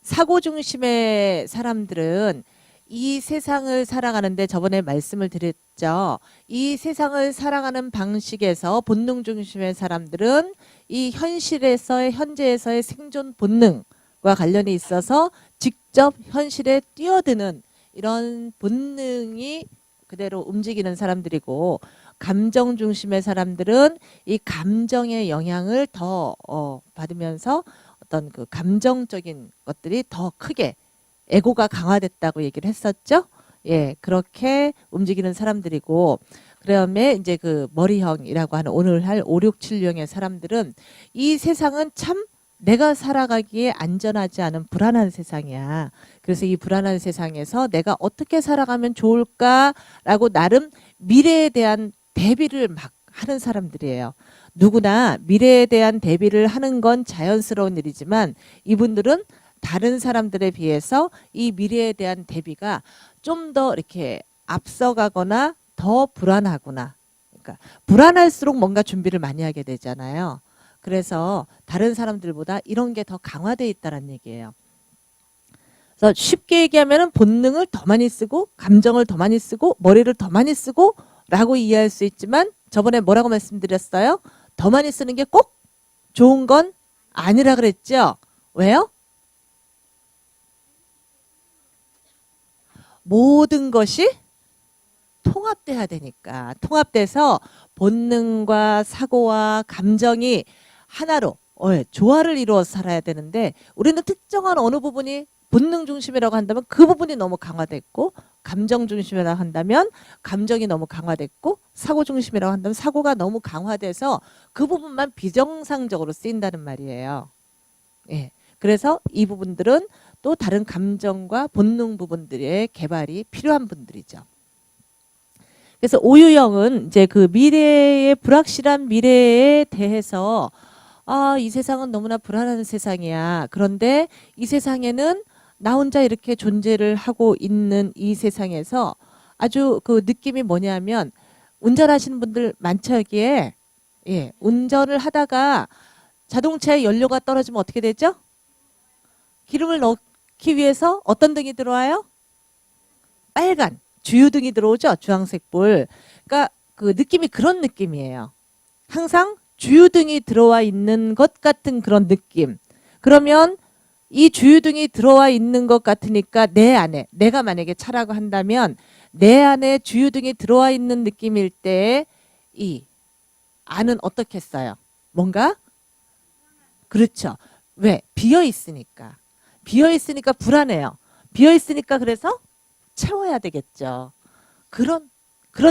사고 중심의 사람들은 이 세상을 살아가는데 저번에 말씀을 드렸죠. 이 세상을 살아가는 방식에서 본능 중심의 사람들은 이 현실에서의 현재에서의 생존 본능과 관련이 있어서 직접 현실에 뛰어드는 이런 본능이 그대로 움직이는 사람들이고, 감정 중심의 사람들은 이 감정의 영향을 더 받으면서 어떤 그 감정적인 것들이 더 크게 에고가 강화됐다고 얘기를 했었죠. 예, 그렇게 움직이는 사람들이고, 그다음에 이제 그 머리형이라고 하는 오늘 할 5, 6, 7령의 사람들은 이 세상은 참 내가 살아가기에 안전하지 않은 불안한 세상이야. 그래서 이 불안한 세상에서 내가 어떻게 살아가면 좋을까라고 나름 미래에 대한 대비를 막 하는 사람들이에요. 누구나 미래에 대한 대비를 하는 건 자연스러운 일이지만 이분들은 다른 사람들에 비해서 이 미래에 대한 대비가 좀 더 이렇게 앞서가거나 더 불안하구나. 그러니까 불안할수록 뭔가 준비를 많이 하게 되잖아요. 그래서 다른 사람들보다 이런 게 더 강화되어 있다는 얘기예요. 그래서 쉽게 얘기하면 본능을 더 많이 쓰고 감정을 더 많이 쓰고 머리를 더 많이 쓰고 라고 이해할 수 있지만 저번에 뭐라고 말씀드렸어요? 더 많이 쓰는 게 꼭 좋은 건 아니라 그랬죠? 왜요? 모든 것이 통합돼야 되니까. 통합돼서 본능과 사고와 감정이 하나로 조화를 이루어 살아야 되는데 우리는 특정한 어느 부분이 본능 중심이라고 한다면 그 부분이 너무 강화됐고, 감정 중심이라고 한다면 감정이 너무 강화됐고, 사고 중심이라고 한다면 사고가 너무 강화돼서 그 부분만 비정상적으로 쓰인다는 말이에요. 예. 그래서 이 부분들은 또 다른 감정과 본능 부분들의 개발이 필요한 분들이죠. 그래서 오유형은 이제 그 미래의 불확실한 미래에 대해서 이 세상은 너무나 불안한 세상이야. 그런데 이 세상에는 나 혼자 이렇게 존재를 하고 있는 이 세상에서 아주 그 느낌이 뭐냐면, 운전하시는 분들 많죠, 여기에. 예, 운전을 하다가 자동차에 연료가 떨어지면 어떻게 되죠? 기름을 넣기 위해서 어떤 등이 들어와요? 빨간 주유등이 들어오죠. 주황색 불. 그러니까 그 느낌이 그런 느낌이에요. 항상 주유등이 들어와 있는 것 같은 그런 느낌. 그러면 이 주유등이 들어와 있는 것 같으니까 내 안에, 내가 만약에 차라고 한다면 내 안에 주유등이 들어와 있는 느낌일 때 이 안은 어떻겠어요? 뭔가? 그렇죠. 왜? 비어 있으니까. 비어 있으니까 불안해요. 비어 있으니까 그래서 채워야 되겠죠. 그런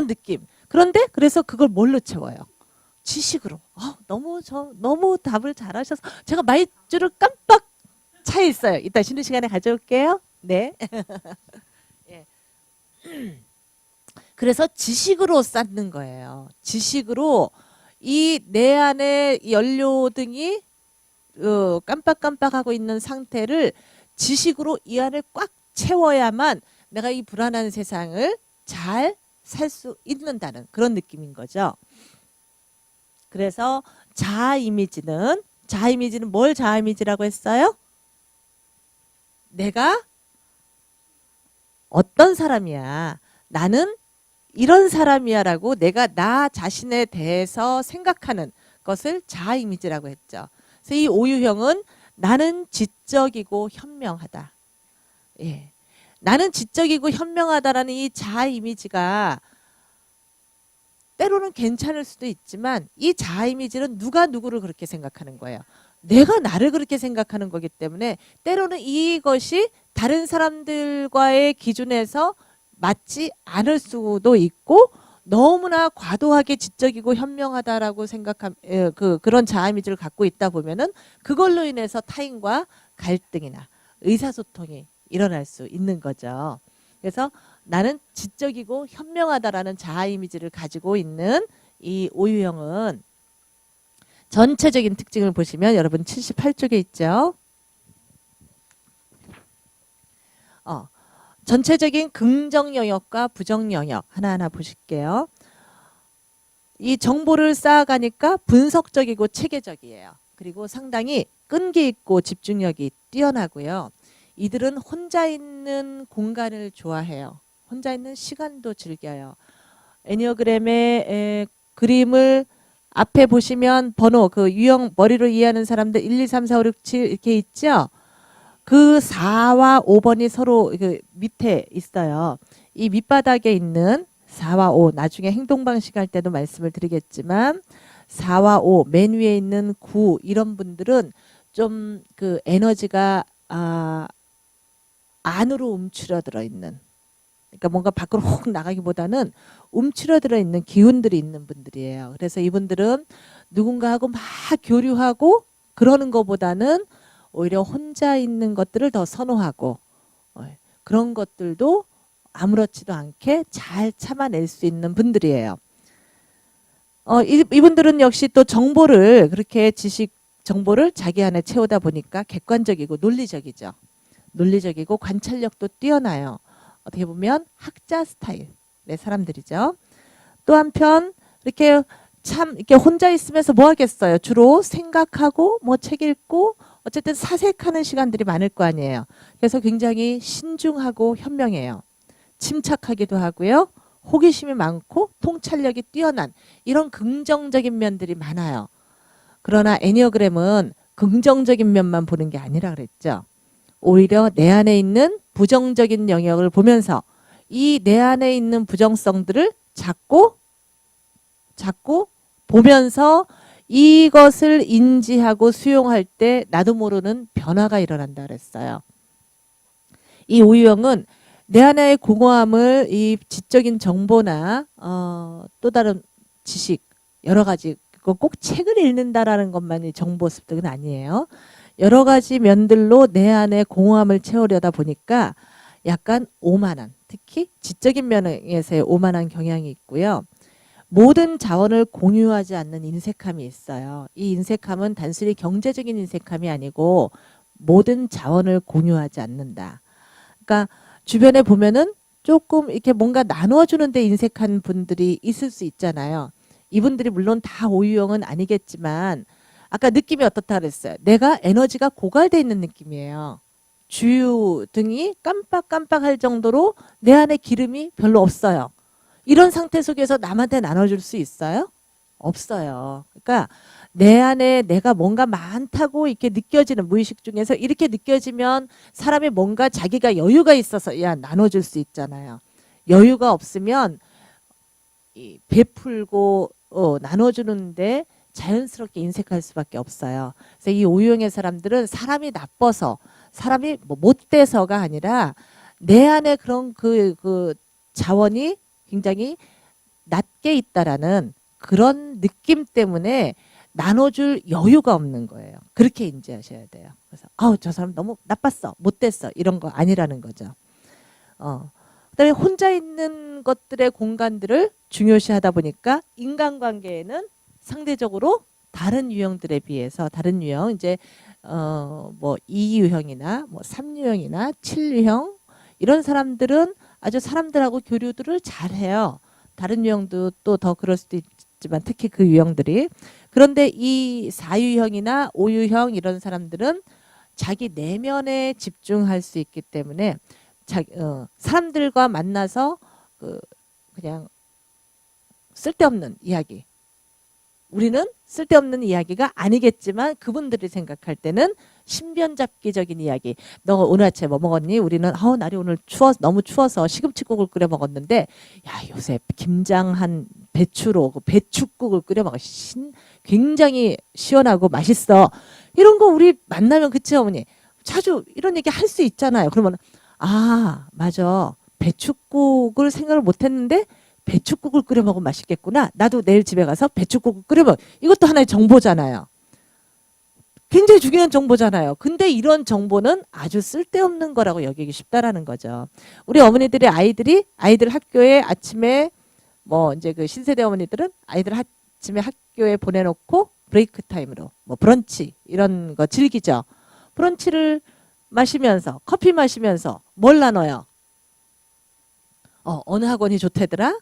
느낌. 그런데 그래서 그걸 뭘로 채워요? 지식으로. 너무 답을 잘하셔서 제가 마이쮸를 깜빡 차 있어요. 이따 쉬는 시간에 가져올게요. 네. 예. 그래서 지식으로 쌓는 거예요. 지식으로 이 내 안에 연료등이 깜빡깜빡하고 있는 상태를 지식으로 이 안을 꽉 채워야만 내가 이 불안한 세상을 잘 살 수 있는다는 그런 느낌인 거죠. 그래서 자아 이미지는 뭘 자아 이미지라고 했어요? 내가 어떤 사람이야. 나는 이런 사람이야 라고 내가 나 자신에 대해서 생각하는 것을 자아 이미지라고 했죠. 그래서 이 오유형은 나는 지적이고 현명하다. 예. 나는 지적이고 현명하다라는 이 자아 이미지가 때로는 괜찮을 수도 있지만 이 자아 이미지는 누가 누구를 그렇게 생각하는 거예요. 내가 나를 그렇게 생각하는 거기 때문에 때로는 이것이 다른 사람들과의 기준에서 맞지 않을 수도 있고, 너무나 과도하게 지적이고 현명하다라고 생각한 그런 자아 이미지를 갖고 있다 보면은 그걸로 인해서 타인과 갈등이나 의사소통이 일어날 수 있는 거죠. 그래서 나는 지적이고 현명하다라는 자아 이미지를 가지고 있는 이 오유형은 전체적인 특징을 보시면 여러분 78쪽에 있죠. 전체적인 긍정 영역과 부정 영역 하나하나 보실게요. 이 정보를 쌓아가니까 분석적이고 체계적이에요. 그리고 상당히 끈기 있고 집중력이 뛰어나고요. 이들은 혼자 있는 공간을 좋아해요. 혼자 있는 시간도 즐겨요. 애니어그램의 그림을 앞에 보시면 번호, 그 유형 머리로 이해하는 사람들 1, 2, 3, 4, 5, 6, 7 이렇게 있죠? 그 4와 5번이 서로 그 밑에 있어요. 이 밑바닥에 있는 4와 5, 나중에 행동 방식 할 때도 말씀을 드리겠지만 4와 5, 맨 위에 있는 9 이런 분들은 좀 그 에너지가 안으로 움츠러들어 있는, 그러니까 뭔가 밖으로 혹 나가기보다는 움츠러들어 있는 기운들이 있는 분들이에요. 그래서 이분들은 누군가하고 막 교류하고 그러는 것보다는 오히려 혼자 있는 것들을 더 선호하고 그런 것들도 아무렇지도 않게 잘 참아낼 수 있는 분들이에요. 이분들은 역시 또 정보를 그렇게 지식 정보를 자기 안에 채우다 보니까 객관적이고 논리적이죠. 논리적이고 관찰력도 뛰어나요. 어떻게 보면 학자 스타일의 사람들이죠. 또 한편 이렇게 참 이렇게 혼자 있으면서 뭐 하겠어요? 주로 생각하고 뭐 책 읽고 어쨌든 사색하는 시간들이 많을 거 아니에요. 그래서 굉장히 신중하고 현명해요. 침착하기도 하고요. 호기심이 많고 통찰력이 뛰어난 이런 긍정적인 면들이 많아요. 그러나 애니어그램은 긍정적인 면만 보는 게 아니라 그랬죠. 오히려 내 안에 있는 부정적인 영역을 보면서 이 내 안에 있는 부정성들을 자꾸 보면서 이것을 인지하고 수용할 때 나도 모르는 변화가 일어난다 그랬어요. 이 오유형은 내 안의 공허함을 이 지적인 정보나 또 다른 지식 여러 가지, 꼭 책을 읽는다라는 것만이 정보 습득은 아니에요. 여러 가지 면들로 내 안에 공허함을 채우려다 보니까 약간 오만한, 특히 지적인 면에서의 오만한 경향이 있고요. 모든 자원을 공유하지 않는 인색함이 있어요. 이 인색함은 단순히 경제적인 인색함이 아니고 모든 자원을 공유하지 않는다. 그러니까 주변에 보면은 조금 이렇게 뭔가 나눠주는데 인색한 분들이 있을 수 있잖아요. 이분들이 물론 다 오유형은 아니겠지만 아까 느낌이 어떻다 그랬어요. 내가 에너지가 고갈돼 있는 느낌이에요. 주유 등이 깜빡깜빡할 정도로 내 안에 기름이 별로 없어요. 이런 상태 속에서 남한테 나눠줄 수 있어요? 없어요. 그러니까 내 안에 내가 뭔가 많다고 이렇게 느껴지는, 무의식 중에서 이렇게 느껴지면 사람이 뭔가 자기가 여유가 있어서 야 나눠줄 수 있잖아요. 여유가 없으면 베풀고 나눠주는데 자연스럽게 인색할 수밖에 없어요. 그래서 이 오유형의 사람들은 사람이 나빠서, 사람이 뭐 못돼서가 아니라 내 안에 그런 그 자원이 굉장히 낮게 있다라는 그런 느낌 때문에 나눠줄 여유가 없는 거예요. 그렇게 인지하셔야 돼요. 그래서 저 사람 너무 나빴어, 못됐어 이런 거 아니라는 거죠. 그다음에 혼자 있는 것들의 공간들을 중요시하다 보니까 인간관계에는 상대적으로 다른 유형들에 비해서, 다른 유형 이제 뭐 2유형이나 뭐 3유형이나 7유형 이런 사람들은 아주 사람들하고 교류들을 잘해요. 다른 유형도 또 더 그럴 수도 있지만 특히 그 유형들이. 그런데 이 4유형이나 5유형 이런 사람들은 자기 내면에 집중할 수 있기 때문에 사람들과 만나서 그냥 쓸데없는 이야기, 우리는 쓸데없는 이야기가 아니겠지만 그분들이 생각할 때는 신변잡기적인 이야기. 너 오늘 아침에 뭐 먹었니? 우리는 날이 오늘 너무 추워서 시금치국을 끓여 먹었는데 야 요새 김장한 배추로 배추국을 끓여 먹어. 굉장히 시원하고 맛있어. 이런 거 우리 만나면 그치 어머니? 자주 이런 얘기 할 수 있잖아요. 그러면 맞아. 배추국을 생각을 못했는데 배추국을 끓여 먹으면 맛있겠구나. 나도 내일 집에 가서 배추국을 끓여 먹어. 이것도 하나의 정보잖아요. 굉장히 중요한 정보잖아요. 근데 이런 정보는 아주 쓸데없는 거라고 여기기 쉽다라는 거죠. 우리 어머니들의 아이들 학교에 아침에 뭐 이제 그 신세대 어머니들은 아이들 아침에 학교에 보내놓고 브레이크 타임으로 뭐 브런치 이런 거 즐기죠. 브런치를 마시면서 커피 마시면서 뭘 나눠요? 어느 학원이 좋다더라?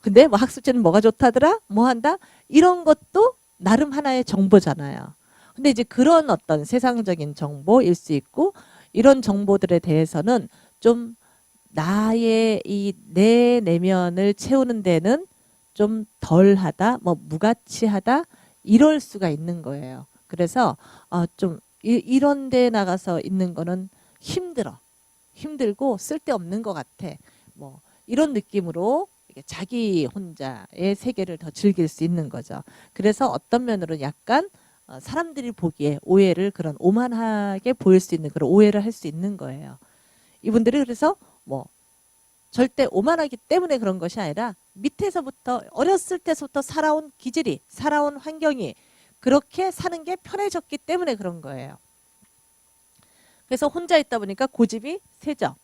근데 뭐 학습지는 뭐가 좋다더라? 뭐 한다? 이런 것도 나름 하나의 정보잖아요. 근데 이제 그런 어떤 세상적인 정보일 수 있고 이런 정보들에 대해서는 좀 나의 이 내 내면을 채우는 데는 좀 덜하다, 뭐 무가치하다 이럴 수가 있는 거예요. 그래서 좀 이런 데 나가서 있는 거는 힘들고 쓸데없는 것 같아. 뭐 이런 느낌으로 자기 혼자의 세계를 더 즐길 수 있는 거죠. 그래서 어떤 면으로는 약간 사람들이 보기에 오해를 그런 오만하게 보일 수 있는 그런 오해를 할 수 있는 거예요. 이분들이 그래서 뭐 절대 오만하기 때문에 그런 것이 아니라 밑에서부터 어렸을 때부터 살아온 기질이 살아온 환경이 그렇게 사는 게 편해졌기 때문에 그런 거예요. 그래서 혼자 있다 보니까 고집이 세죠.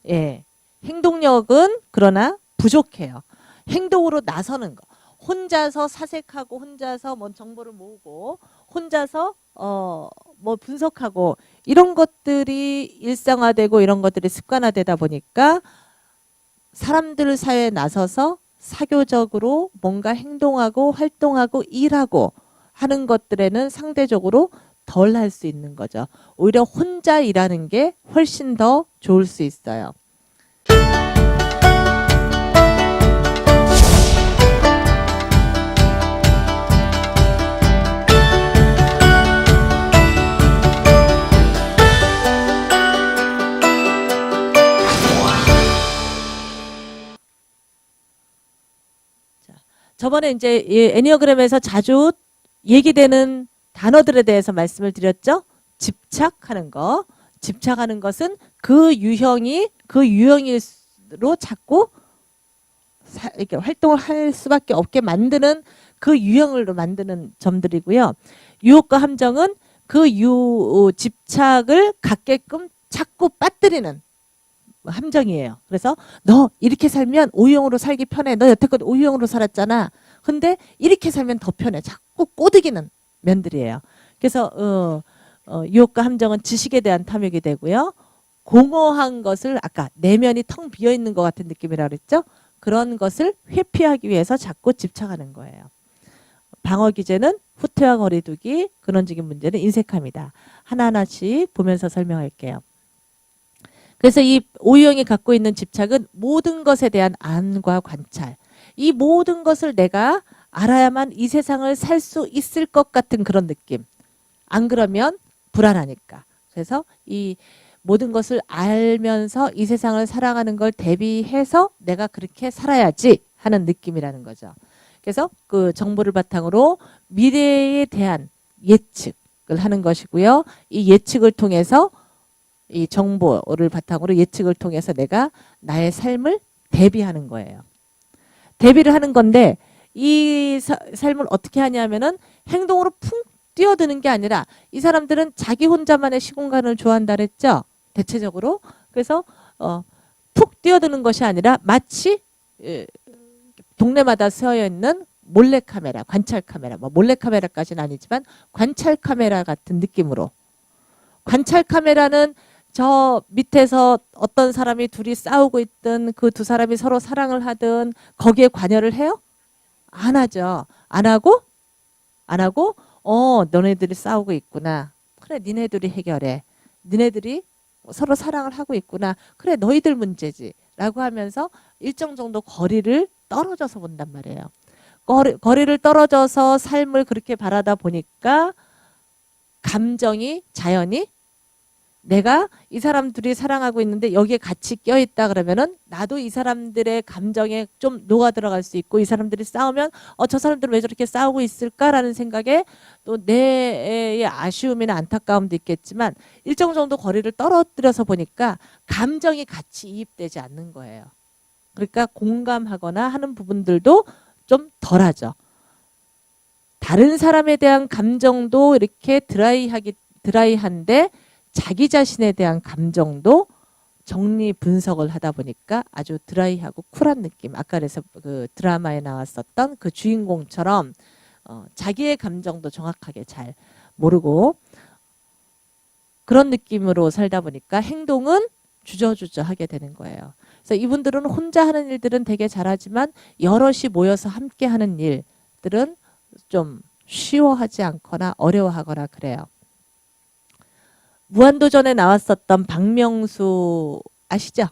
예. 행동력은 그러나 부족해요. 행동으로 나서는 거. 혼자서 사색하고 혼자서 뭐 정보를 모으고 혼자서 뭐 분석하고 이런 것들이 일상화되고 이런 것들이 습관화되다 보니까 사람들 사회에 나서서 사교적으로 뭔가 행동하고 활동하고 일하고 하는 것들에는 상대적으로 덜 할 수 있는 거죠. 오히려 혼자 일하는 게 훨씬 더 좋을 수 있어요. 저번에 이제 애니어그램에서 자주 얘기되는 단어들에 대해서 말씀을 드렸죠. 집착하는 거. 집착하는 것은 그 유형으로 자꾸 이렇게 활동을 할 수밖에 없게 만드는 그 유형으로 만드는 점들이고요. 유혹과 함정은 그 집착을 갖게끔 자꾸 빠뜨리는 함정이에요. 그래서 너 이렇게 살면 O형으로 살기 편해. 너 여태껏 O형으로 살았잖아. 근데 이렇게 살면 더 편해. 자꾸 꼬드기는 면들이에요. 그래서 유혹과 함정은 지식에 대한 탐욕이 되고요. 공허한 것을 아까 내면이 텅 비어있는 것 같은 느낌이라 그랬죠. 그런 것을 회피하기 위해서 자꾸 집착하는 거예요. 방어 기제는 후퇴와 거리두기, 근원적인 문제는 인색함이다. 하나하나씩 보면서 설명할게요. 그래서 이 O형이 갖고 있는 집착은 모든 것에 대한 안과 관찰. 이 모든 것을 내가 알아야만 이 세상을 살 수 있을 것 같은 그런 느낌. 안 그러면 불안하니까. 그래서 이 모든 것을 알면서 이 세상을 살아가는 걸 대비해서 내가 그렇게 살아야지 하는 느낌이라는 거죠. 그래서 그 정보를 바탕으로 미래에 대한 예측을 하는 것이고요. 이 예측을 통해서 이 정보를 바탕으로 예측을 통해서 내가 나의 삶을 대비하는 거예요. 대비를 하는 건데 이 삶을 어떻게 하냐면은 행동으로 푹 뛰어드는 게 아니라 이 사람들은 자기 혼자만의 시공간을 좋아한다 그랬죠. 대체적으로. 그래서 푹 뛰어드는 것이 아니라 마치 동네마다 세워 있는 몰래카메라, 관찰카메라, 뭐 몰래카메라까지는 아니지만 관찰카메라 같은 느낌으로. 관찰카메라는 저 밑에서 어떤 사람이 둘이 싸우고 있든 그 두 사람이 서로 사랑을 하든 거기에 관여를 해요? 안 하죠. 안 하고 너네들이 싸우고 있구나. 그래 니네들이 해결해. 니네들이 서로 사랑을 하고 있구나. 그래 너희들 문제지. 라고 하면서 일정 정도 거리를 떨어져서 본단 말이에요. 거리를 떨어져서 삶을 그렇게 바라다 보니까 감정이 자연히 내가 이 사람들이 사랑하고 있는데 여기에 같이 껴있다 그러면은 나도 이 사람들의 감정에 좀 녹아 들어갈 수 있고 이 사람들이 싸우면 저 사람들은 왜 저렇게 싸우고 있을까라는 생각에 또 내의 아쉬움이나 안타까움도 있겠지만 일정 정도 거리를 떨어뜨려서 보니까 감정이 같이 이입되지 않는 거예요. 그러니까 공감하거나 하는 부분들도 좀 덜하죠. 다른 사람에 대한 감정도 이렇게 드라이한데 자기 자신에 대한 감정도 정리 분석을 하다 보니까 아주 드라이하고 쿨한 느낌. 아까 그래서 그 드라마에 나왔었던 그 주인공처럼 자기의 감정도 정확하게 잘 모르고 그런 느낌으로 살다 보니까 행동은 주저주저 하게 되는 거예요. 그래서 이분들은 혼자 하는 일들은 되게 잘하지만 여럿이 모여서 함께 하는 일들은 좀 쉬워하지 않거나 어려워하거나 그래요. 무한도전에 나왔었던 박명수 아시죠?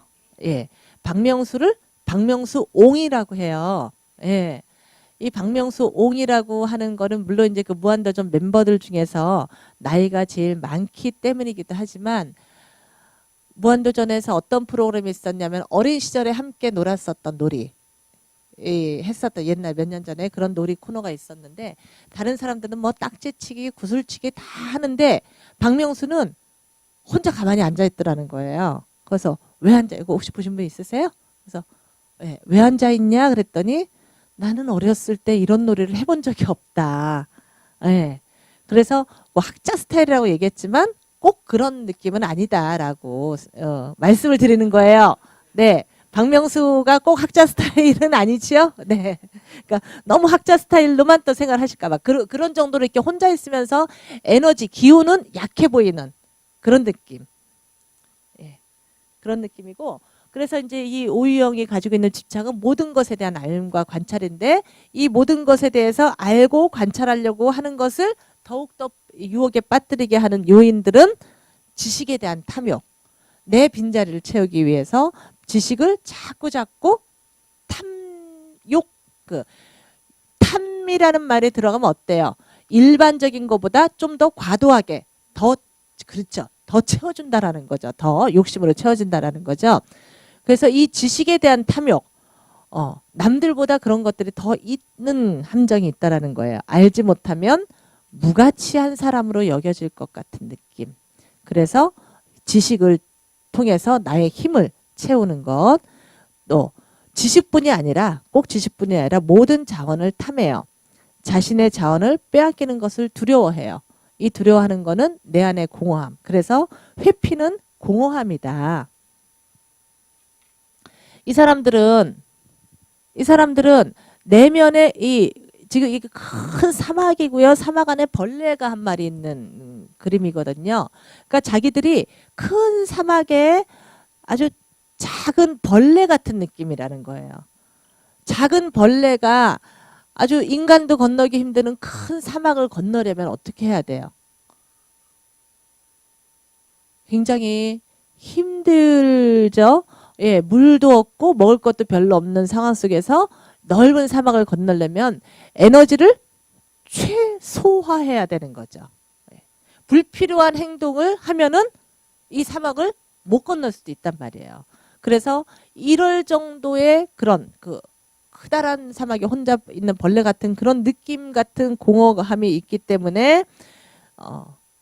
예. 박명수를 박명수옹이라고 해요. 예. 이 박명수옹이라고 하는 거는 물론 이제 그 무한도전 멤버들 중에서 나이가 제일 많기 때문이기도 하지만 무한도전에서 어떤 프로그램이 있었냐면 어린 시절에 함께 놀았었던 놀이. 했었던 옛날 몇 년 전에 그런 놀이 코너가 있었는데 다른 사람들은 뭐 딱지치기, 구슬치기 다 하는데 박명수는 혼자 가만히 앉아 있더라는 거예요. 그래서 왜 앉아? 이거 혹시 보신 분 있으세요? 그래서 왜 앉아 있냐? 그랬더니 나는 어렸을 때 이런 놀이를 해본 적이 없다. 예. 그래서 뭐 학자 스타일이라고 얘기했지만 꼭 그런 느낌은 아니다라고 말씀을 드리는 거예요. 네. 박명수가 꼭 학자 스타일은 아니지요? 네. 그러니까 너무 학자 스타일로만 또 생각을 하실까봐. 그런 정도로 이렇게 혼자 있으면서 에너지, 기운은 약해 보이는 그런 느낌. 예. 그런 느낌이고. 그래서 이제 이 오유영이 가지고 있는 집착은 모든 것에 대한 알과 관찰인데 이 모든 것에 대해서 알고 관찰하려고 하는 것을 더욱더 유혹에 빠뜨리게 하는 요인들은 지식에 대한 탐욕. 내 빈자리를 채우기 위해서 지식을 자꾸 탐이라는 말에 들어가면 어때요? 일반적인 것보다 좀 더 과도하게 그렇죠. 더 채워준다라는 거죠. 더 욕심으로 채워진다라는 거죠. 그래서 이 지식에 대한 탐욕, 남들보다 그런 것들이 더 있는 함정이 있다라는 거예요. 알지 못하면 무가치한 사람으로 여겨질 것 같은 느낌. 그래서 지식을 통해서 나의 힘을 채우는 것, 또 지식뿐이 아니라 꼭 지식뿐이 아니라 모든 자원을 탐해요. 자신의 자원을 빼앗기는 것을 두려워해요. 이 두려워하는 거는 내 안의 공허함. 그래서 회피는 공허함이다. 이 사람들은 내면에 지금 이게 큰 사막이고요. 사막 안에 벌레가 한 마리 있는 그림이거든요. 그러니까 자기들이 큰 사막에 아주 작은 벌레 같은 느낌이라는 거예요. 작은 벌레가 아주 인간도 건너기 힘드는 큰 사막을 건너려면 어떻게 해야 돼요? 굉장히 힘들죠. 예, 물도 없고 먹을 것도 별로 없는 상황 속에서 넓은 사막을 건너려면 에너지를 최소화해야 되는 거죠. 예. 불필요한 행동을 하면은 이 사막을 못 건널 수도 있단 말이에요. 그래서 이럴 정도의 그런 크다란 사막에 혼자 있는 벌레 같은 그런 느낌 같은 공허함이 있기 때문에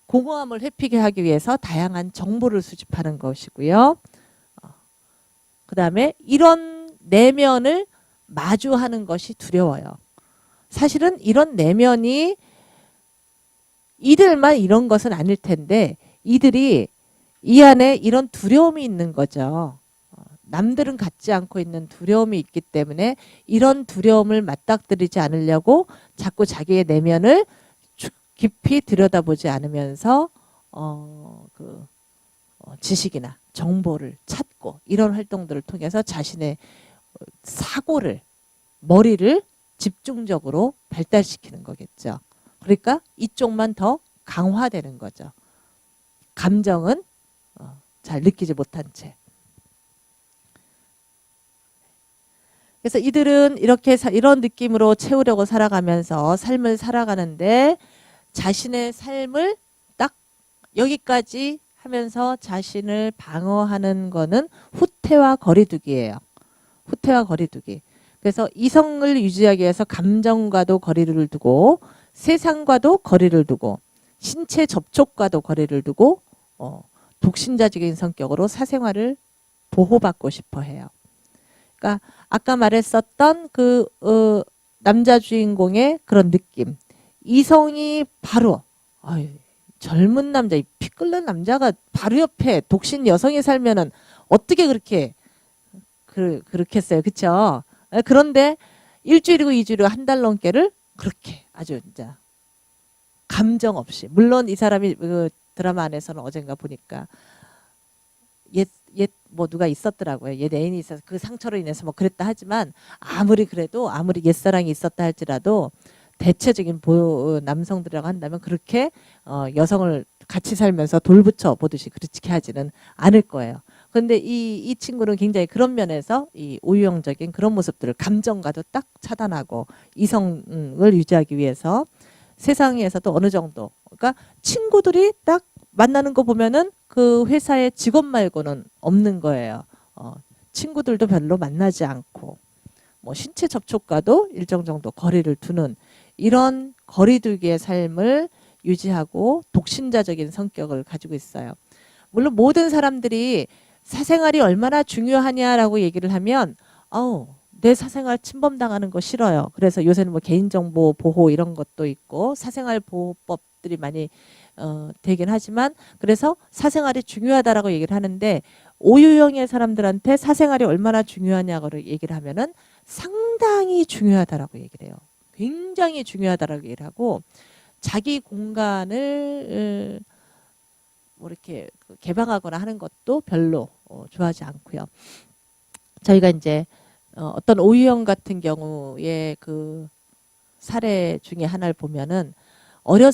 공허함을 회피게 하기 위해서 다양한 정보를 수집하는 것이고요. 그 다음에 이런 내면을 마주하는 것이 두려워요. 사실은 이런 내면이 이들만 이런 것은 아닐 텐데 이들이 이 안에 이런 두려움이 있는 거죠. 남들은 갖지 않고 있는 두려움이 있기 때문에 이런 두려움을 맞닥뜨리지 않으려고 자꾸 자기의 내면을 깊이 들여다보지 않으면서 지식이나 정보를 찾고 이런 활동들을 통해서 자신의 사고를 머리를 집중적으로 발달시키는 거겠죠. 그러니까 이쪽만 더 강화되는 거죠. 감정은 잘 느끼지 못한 채. 그래서 이들은 이렇게 이런 느낌으로 채우려고 살아가면서 삶을 살아가는데 자신의 삶을 딱 여기까지 하면서 자신을 방어하는 거는 후퇴와 거리두기예요. 후퇴와 거리두기. 그래서 이성을 유지하기 위해서 감정과도 거리를 두고 세상과도 거리를 두고 신체 접촉과도 거리를 두고 독신자적인 성격으로 사생활을 보호받고 싶어 해요. 그러니까 아까 말했었던 남자 주인공의 그런 느낌. 이성이 바로 젊은 남자, 피 끓는 남자가 바로 옆에 독신 여성이 살면은 어떻게 그렇겠어요. 그렇죠? 그런데 일주일이고 이주일이고 한 달 넘게를 그렇게 아주 진짜 감정 없이. 물론 이 사람이 드라마 안에서는 어젠가 보니까 뭐 누가 있었더라고요. 옛 애인이 있어서 그 상처로 인해서 뭐 그랬다 하지만 아무리 옛사랑이 있었다 할지라도 대체적인 남성들이라고 한다면 그렇게 여성을 같이 살면서 돌붙여 보듯이 그렇게 하지는 않을 거예요. 그런데 이 친구는 굉장히 그런 면에서 이 오유형적인 그런 모습들을 감정과도 딱 차단하고 이성을 유지하기 위해서 세상에서도 어느 정도, 그러니까 친구들이 딱 만나는 거 보면은 그 회사의 직원 말고는 없는 거예요. 친구들도 별로 만나지 않고 뭐 신체 접촉과도 일정 정도 거리를 두는 이런 거리두기의 삶을 유지하고 독신자적인 성격을 가지고 있어요. 물론 모든 사람들이 사생활이 얼마나 중요하냐라고 얘기를 하면 내 사생활 침범당하는 거 싫어요. 그래서 요새는 뭐 개인정보 보호 이런 것도 있고 사생활 보호법들이 많이 되긴 하지만 그래서 사생활이 중요하다라고 얘기를 하는데 오유형의 사람들한테 사생활이 얼마나 중요하냐고 얘기를 하면은 상당히 중요하다라고 얘기를 해요. 굉장히 중요하다라고 얘기를 하고 자기 공간을 뭐 이렇게 개방하거나 하는 것도 별로 좋아하지 않고요. 저희가 이제 어떤 오유형 같은 경우에 그 사례 중에 하나를 보면은 우리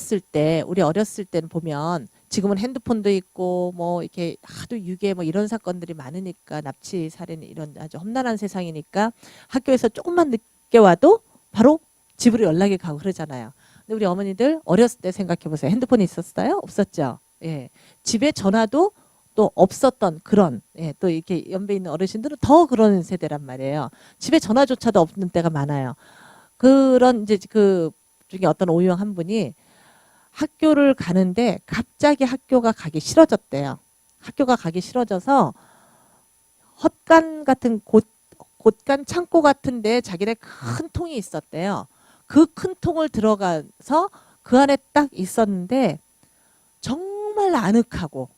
어렸을 때는 보면 지금은 핸드폰도 있고 뭐 이렇게 하도 유괴 뭐 이런 사건들이 많으니까 납치 살인 이런 아주 험난한 세상이니까 학교에서 조금만 늦게 와도 바로 집으로 연락이 가고 그러잖아요. 근데 우리 어머니들 어렸을 때 생각해 보세요. 핸드폰이 있었어요? 없었죠? 예. 집에 전화도 또 없었던 그런, 예, 또 이렇게 연배 있는 어르신들은 더 그런 세대란 말이에요. 집에 전화조차도 없는 때가 많아요. 그런 이제 그 중에 어떤 오유형 한 분이 학교를 가는데 갑자기 학교가 가기 싫어졌대요. 학교가 가기 싫어져서 헛간 같은 곳간 창고 같은데 자기네 큰 통이 있었대요. 그 큰 통을 들어가서 그 안에 딱 있었는데 정말 아늑하고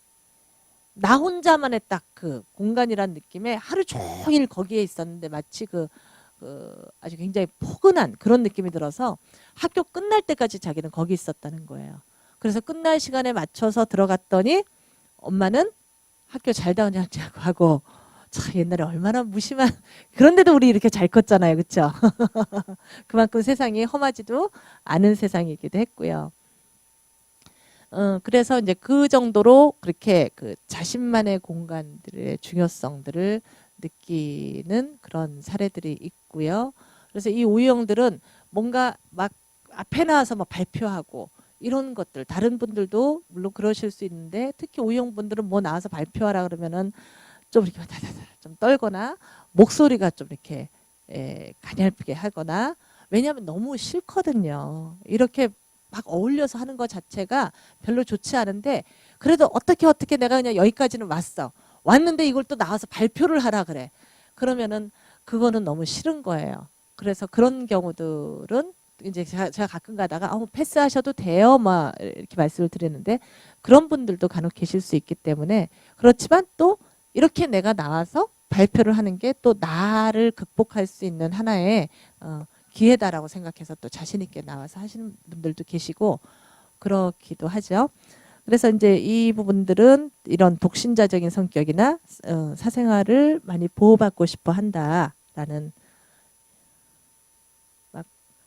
나 혼자만의 딱 그 공간이란 느낌에 하루 종일 거기에 있었는데 마치 그 아주 굉장히 포근한 그런 느낌이 들어서 학교 끝날 때까지 자기는 거기 있었다는 거예요. 그래서 끝날 시간에 맞춰서 들어갔더니 엄마는 학교 잘 다녔냐고 하고 참 옛날에 얼마나 무심한 그런데도 우리 이렇게 잘 컸잖아요. 그렇죠? 그만큼 세상이 험하지도 않은 세상이기도 했고요. 그래서 이제 그 정도로 그렇게 그 자신만의 공간들의 중요성들을 느끼는 그런 사례들이 있고요. 그래서 이 오유형들은 뭔가 막 앞에 나와서 막 발표하고 이런 것들 다른 분들도 물론 그러실 수 있는데 특히 오유형 분들은 뭐 나와서 발표하라 그러면은 좀 이렇게 좀 떨거나 목소리가 좀 이렇게 가냘프게 하거나 왜냐하면 너무 싫거든요. 이렇게 막 어울려서 하는 것 자체가 별로 좋지 않은데 그래도 어떻게 내가 그냥 여기까지는 왔는데 이걸 또 나와서 발표를 하라 그래. 그러면은 그거는 너무 싫은 거예요. 그래서 그런 경우들은 이제 제가 가끔 가다가 패스하셔도 돼요. 막 이렇게 말씀을 드리는데 그런 분들도 간혹 계실 수 있기 때문에 그렇지만 또 이렇게 내가 나와서 발표를 하는 게 또 나를 극복할 수 있는 하나의 기회다라고 생각해서 또 자신 있게 나와서 하시는 분들도 계시고 그렇기도 하죠. 그래서 이제 이 부분들은 이런 독신자적인 성격이나 사생활을 많이 보호받고 싶어 한다라는 막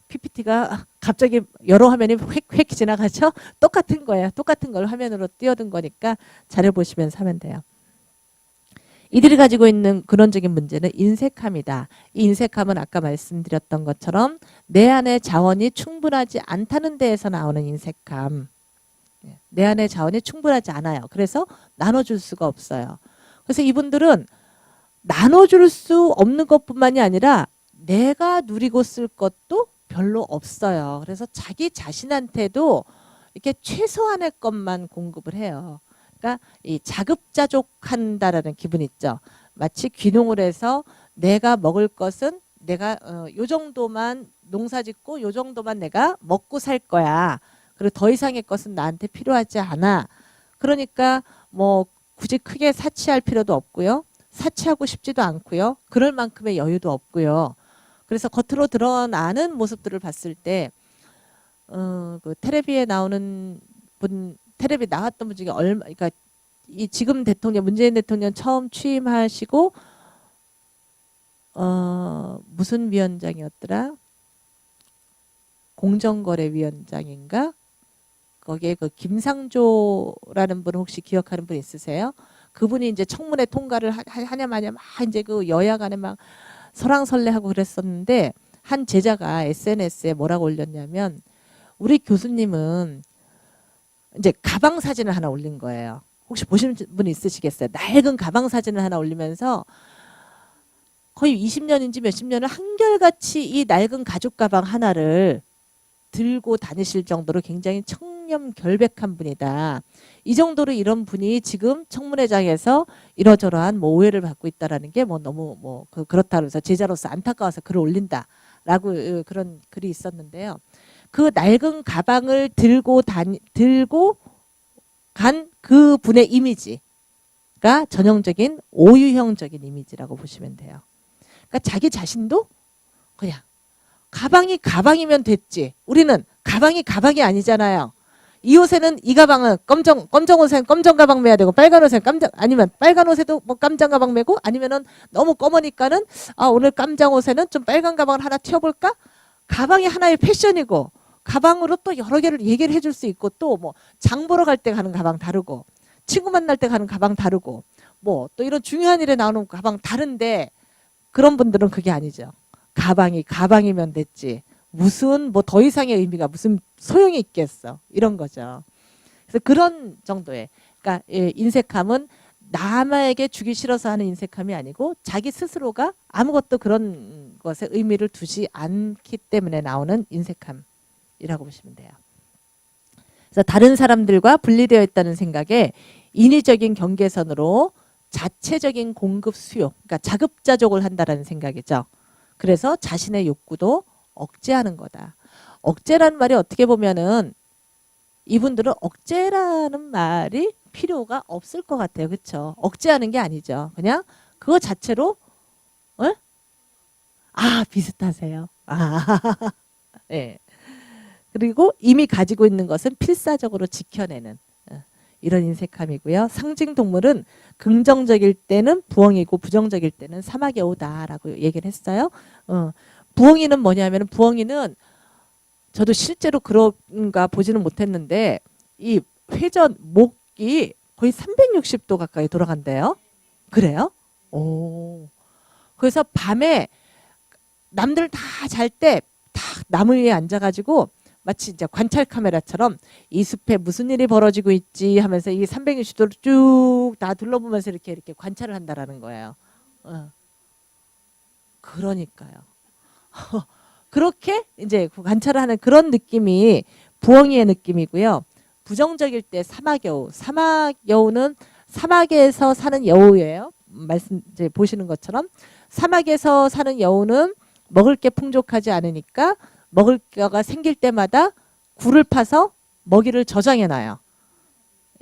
PPT가 갑자기 여러 화면이 획획 지나가죠. 똑같은 거예요. 똑같은 걸 화면으로 띄워둔 거니까 자료 보시면서 하면 돼요. 이들이 가지고 있는 근원적인 문제는 인색함이다. 이 인색함은 아까 말씀드렸던 것처럼 내 안의 자원이 충분하지 않다는 데에서 나오는 인색함. 내 안의 자원이 충분하지 않아요. 그래서 나눠줄 수가 없어요. 그래서 이분들은 나눠줄 수 없는 것뿐만이 아니라 내가 누리고 쓸 것도 별로 없어요. 그래서 자기 자신한테도 이렇게 최소한의 것만 공급을 해요. 그러니까 이 자급자족한다라는 기분 있죠. 마치 귀농을 해서 내가 먹을 것은 내가 요 정도만 농사짓고 요 정도만 내가 먹고 살 거야. 그리고 더 이상의 것은 나한테 필요하지 않아. 그러니까 뭐 굳이 크게 사치할 필요도 없고요. 사치하고 싶지도 않고요. 그럴 만큼의 여유도 없고요. 그래서 겉으로 드러나는 모습들을 봤을 때 그 텔레비에 나오는 분 텔레비 나왔던 분 중에 그러니까 이 지금 대통령 문재인 대통령 처음 취임하시고 무슨 위원장이었더라? 공정거래위원장인가? 거기에 그 김상조라는 분 혹시 기억하는 분 있으세요? 그분이 이제 청문회 통과를 하냐 마냐 막 이제 그 여야 간에 막 설왕설래하고 그랬었는데 한 제자가 SNS에 뭐라고 올렸냐면 우리 교수님은 이제 가방 사진을 하나 올린 거예요. 혹시 보신 분 있으시겠어요? 낡은 가방 사진을 하나 올리면서 거의 20년인지 몇십 년을 한결같이 이 낡은 가죽 가방 하나를 들고 다니실 정도로 굉장히 청렴결백한 분이다. 이 정도로 이런 분이 지금 청문회장에서 이러저러한 뭐 오해를 받고 있다라는 게 뭐 너무 뭐 그렇다 그래서 제자로서 안타까워서 글을 올린다라고 그런 글이 있었는데요. 그 낡은 가방을 들고 간 그 분의 이미지가 전형적인 오유형적인 이미지라고 보시면 돼요. 그러니까 자기 자신도 그냥 가방이 가방이면 됐지. 우리는 가방이 가방이 아니잖아요. 이 옷에는 이 가방은 검정 옷에는 검정 가방 매야 되고 빨간 옷에는 아니면 빨간 옷에도 뭐 깜장 가방 매고 아니면은 너무 검으니까는 오늘 깜장 옷에는 좀 빨간 가방을 하나 튀어볼까? 가방이 하나의 패션이고 가방으로 또 여러 개를 얘기를 해줄 수 있고 또 뭐 장 보러 갈 때 가는 가방 다르고 친구 만날 때 가는 가방 다르고 뭐 또 이런 중요한 일에 나오는 가방 다른데 그런 분들은 그게 아니죠. 가방이 가방이면 됐지. 무슨 뭐 더 이상의 의미가 무슨 소용이 있겠어. 이런 거죠. 그래서 그런 정도의 그러니까 인색함은 남에게 주기 싫어서 하는 인색함이 아니고 자기 스스로가 아무것도 그런 것에 의미를 두지 않기 때문에 나오는 인색함이라고 보시면 돼요. 그래서 다른 사람들과 분리되어 있다는 생각에 인위적인 경계선으로 자체적인 공급 수요, 그러니까 자급자족을 한다라는 생각이죠. 그래서 자신의 욕구도 억제하는 거다. 억제라는 말이 어떻게 보면은 이분들은 억제라는 말이 필요가 없을 것 같아요. 그렇죠? 억제하는 게 아니죠. 그냥 그거 자체로 비슷하세요. 네. 그리고 이미 가지고 있는 것은 필사적으로 지켜내는 이런 인색함이고요. 상징 동물은 긍정적일 때는 부엉이고 부정적일 때는 사마귀오다라고 얘기를 했어요. 부엉이는 뭐냐면 부엉이는 저도 실제로 그런가 보지는 못했는데 이 회전 목이 거의 360도 가까이 돌아간대요. 그래요? 오. 그래서 밤에 남들 다 잘 때 딱 나무 위에 앉아가지고 마치 이제 관찰 카메라처럼 이 숲에 무슨 일이 벌어지고 있지 하면서 이 360도를 쭉 다 둘러보면서 이렇게 관찰을 한다라는 거예요. 그러니까요. 그렇게 이제 관찰을 하는 그런 느낌이 부엉이의 느낌이고요. 부정적일 때 사마여우. 사마여우는 사막에서 사는 여우예요. 말씀 이제 보시는 것처럼 사막에서 사는 여우는 먹을 게 풍족하지 않으니까 먹을 거가 생길 때마다 굴을 파서 먹이를 저장해 놔요.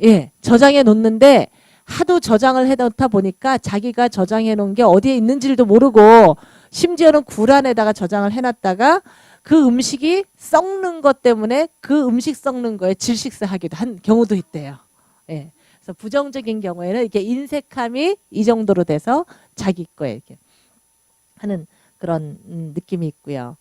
예, 저장해 놓는데 하도 저장을 해 놓다 보니까 자기가 저장해 놓은 게 어디에 있는지도 모르고 심지어는 굴 안에다가 저장을 해 놨다가 그 음식이 썩는 것 때문에 그 음식 썩는 거에 질식사하기도 한 경우도 있대요. 예. 그래서 부정적인 경우에는 이렇게 인색함이 이 정도로 돼서 자기 거에 이렇게 하는 그런 느낌이 있고요.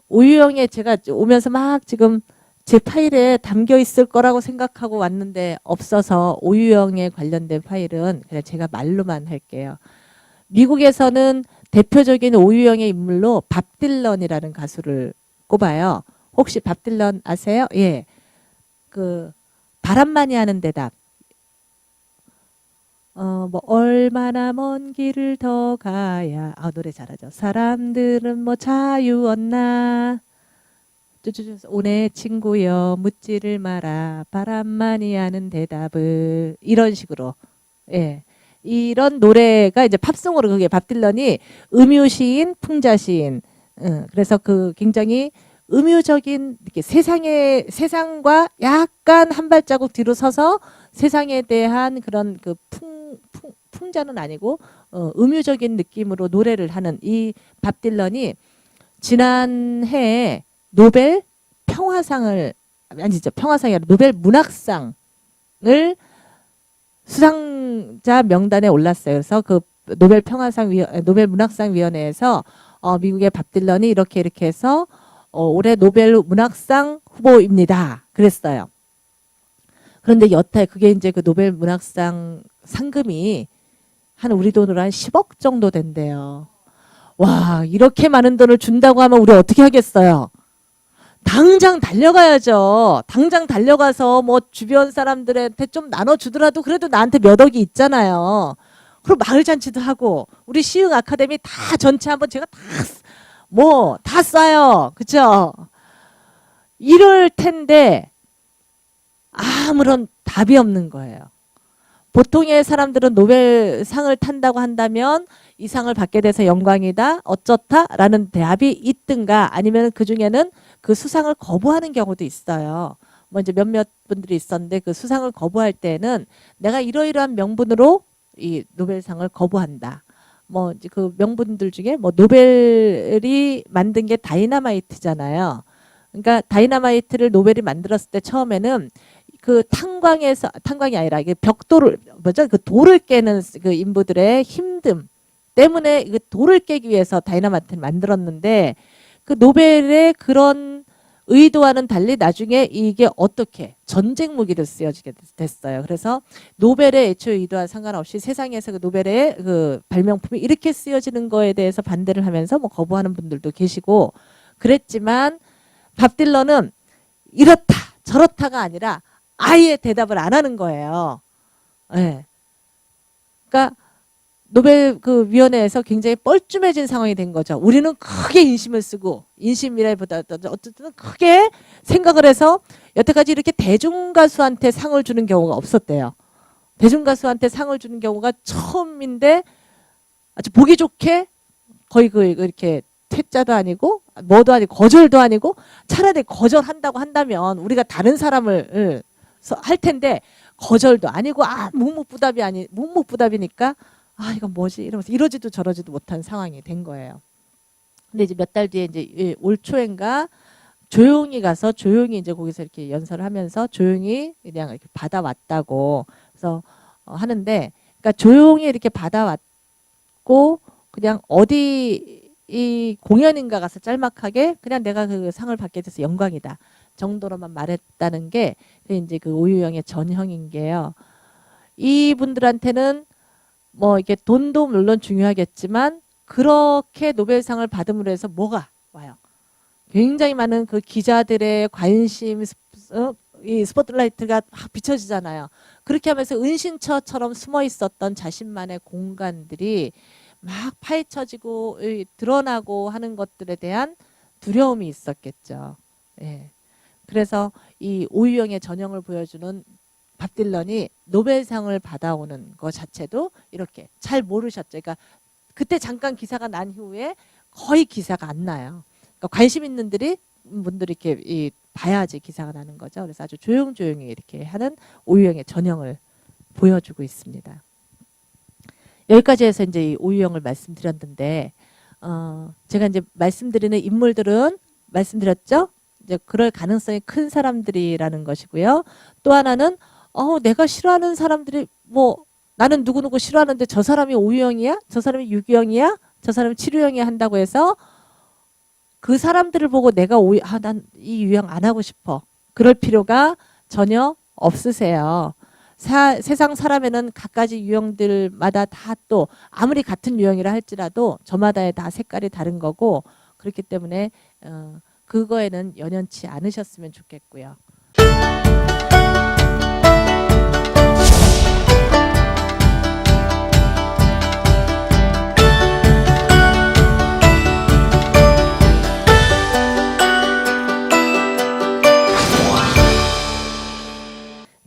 오유형에 제가 오면서 막 지금 제 파일에 담겨 있을 거라고 생각하고 왔는데 없어서 오유형에 관련된 파일은 그냥 제가 말로만 할게요. 미국에서는 대표적인 오유형의 인물로 밥 딜런이라는 가수를 꼽아요. 혹시 밥 딜런 아세요? 예. 그 바람만이 하는 대답. 뭐 얼마나 먼 길을 더 가야 노래 잘하죠. 사람들은 뭐 자유 얻나 오네 친구여 묻지를 마라 바람만이 하는 대답을 이런 식으로 예 이런 노래가 이제 팝송으로 그게 밥 딜런이 음유시인 풍자시인 그래서 그 굉장히 음유적인 이렇게 세상과 약간 한 발자국 뒤로 서서 세상에 대한 그런 그 풍자는 아니고 음유적인 느낌으로 노래를 하는 이 밥 딜런이 지난해에 노벨 평화상을 아니죠 평화상이 아니라 노벨 문학상을 수상자 명단에 올랐어요. 그래서 그 노벨 문학상 위원회에서 미국의 밥 딜런이 이렇게 해서 올해 노벨 문학상 후보입니다. 그랬어요. 그런데 여태 그게 이제 그 노벨 문학상 상금이 한 우리 돈으로 한 10억 정도 된대요. 와, 이렇게 많은 돈을 준다고 하면 우리 어떻게 하겠어요? 당장 달려가야죠. 당장 달려가서 뭐 주변 사람들한테 좀 나눠주더라도 그래도 나한테 몇 억이 있잖아요. 그리고 마을잔치도 하고 우리 시흥 아카데미 다 전체 한번 제가 다 쏴요. 그쵸? 이럴 텐데 아무런 답이 없는 거예요. 보통의 사람들은 노벨상을 탄다고 한다면 이 상을 받게 돼서 영광이다, 어쩌다라는 대답이 있든가 아니면 그 중에는 그 수상을 거부하는 경우도 있어요. 뭐 이제 몇몇 분들이 있었는데 그 수상을 거부할 때는 내가 이러이러한 명분으로 이 노벨상을 거부한다. 뭐 이제 그 명분들 중에 뭐 노벨이 만든 게 다이너마이트잖아요. 그러니까 다이너마이트를 노벨이 만들었을 때 처음에는 그 탄광이 아니라 이게 벽돌을 그 돌을 깨는 그 인부들의 힘듦 때문에 그 돌을 깨기 위해서 다이너마이트를 만들었는데 그 노벨의 그런 의도와는 달리 나중에 이게 어떻게 전쟁 무기로 쓰여지게 됐어요. 그래서 노벨의 애초에 의도와 상관없이 세상에서 그 노벨의 그 발명품이 이렇게 쓰여지는 거에 대해서 반대를 하면서 뭐 거부하는 분들도 계시고 그랬지만 밥 딜런은 이렇다 저렇다가 아니라 아예 대답을 안 하는 거예요. 네. 그러니까 노벨 그 위원회에서 굉장히 뻘쭘해진 상황이 된 거죠. 우리는 크게 인심을 쓰고 인심이라기보다 어쨌든 크게 생각을 해서 여태까지 이렇게 대중가수한테 상을 주는 경우가 없었대요. 대중가수한테 상을 주는 경우가 처음인데 아주 보기 좋게 거의 그 이렇게 퇴짜도 아니고 뭐도 아니고 거절도 아니고 차라리 거절한다고 한다면 우리가 다른 사람을 할 텐데 거절도 아니고 묵묵부답이니까 이건 뭐지 이러면서 이러지도 저러지도 못한 상황이 된 거예요. 근데 이제 몇 달 뒤에 이제 올 초인가 조용히 가서 조용히 이제 거기서 이렇게 연설을 하면서 조용히 그냥 이렇게 받아왔다고 그래서 하는데 그러니까 조용히 이렇게 받아왔고 그냥 어디 이 공연인가 가서 짤막하게 그냥 내가 그 상을 받게 돼서 영광이다 정도로만 말했다는 게 이제 그 오유영의 전형인 게요. 이분들한테는 뭐 이게 돈도 물론 중요하겠지만 그렇게 노벨상을 받음으로 해서 뭐가 와요? 굉장히 많은 그 기자들의 관심, 이 스포트라이트가 확 비춰지잖아요. 그렇게 하면서 은신처처럼 숨어 있었던 자신만의 공간들이 막 파헤쳐지고 드러나고 하는 것들에 대한 두려움이 있었겠죠. 예. 그래서 이 오유영의 전형을 보여주는 밥 딜런이 노벨상을 받아오는 것 자체도 이렇게 잘 모르셨죠. 그러니까 그때 잠깐 기사가 난 이후에 거의 기사가 안 나요. 그러니까 관심 있는 분들이 이렇게 봐야지 기사가 나는 거죠. 그래서 아주 조용조용히 이렇게 하는 오유영의 전형을 보여주고 있습니다. 여기까지 해서 이제 이 오유영을 말씀드렸는데, 제가 이제 말씀드리는 인물들은 말씀드렸죠? 이제 그럴 가능성이 큰 사람들이라는 것이고요. 또 하나는 내가 싫어하는 사람들이 뭐 나는 누구누구 싫어하는데 저 사람이 오유영이야? 저 사람이 유기영이야? 저 사람이 치루영이야? 한다고 해서 그 사람들을 보고 내가 난 이 유형 안 하고 싶어. 그럴 필요가 전혀 없으세요. 세상 사람에는 갖가지 유형들마다 다 또 아무리 같은 유형이라 할지라도 저마다의 다 색깔이 다른 거고 그렇기 때문에 그거에는 연연치 않으셨으면 좋겠고요.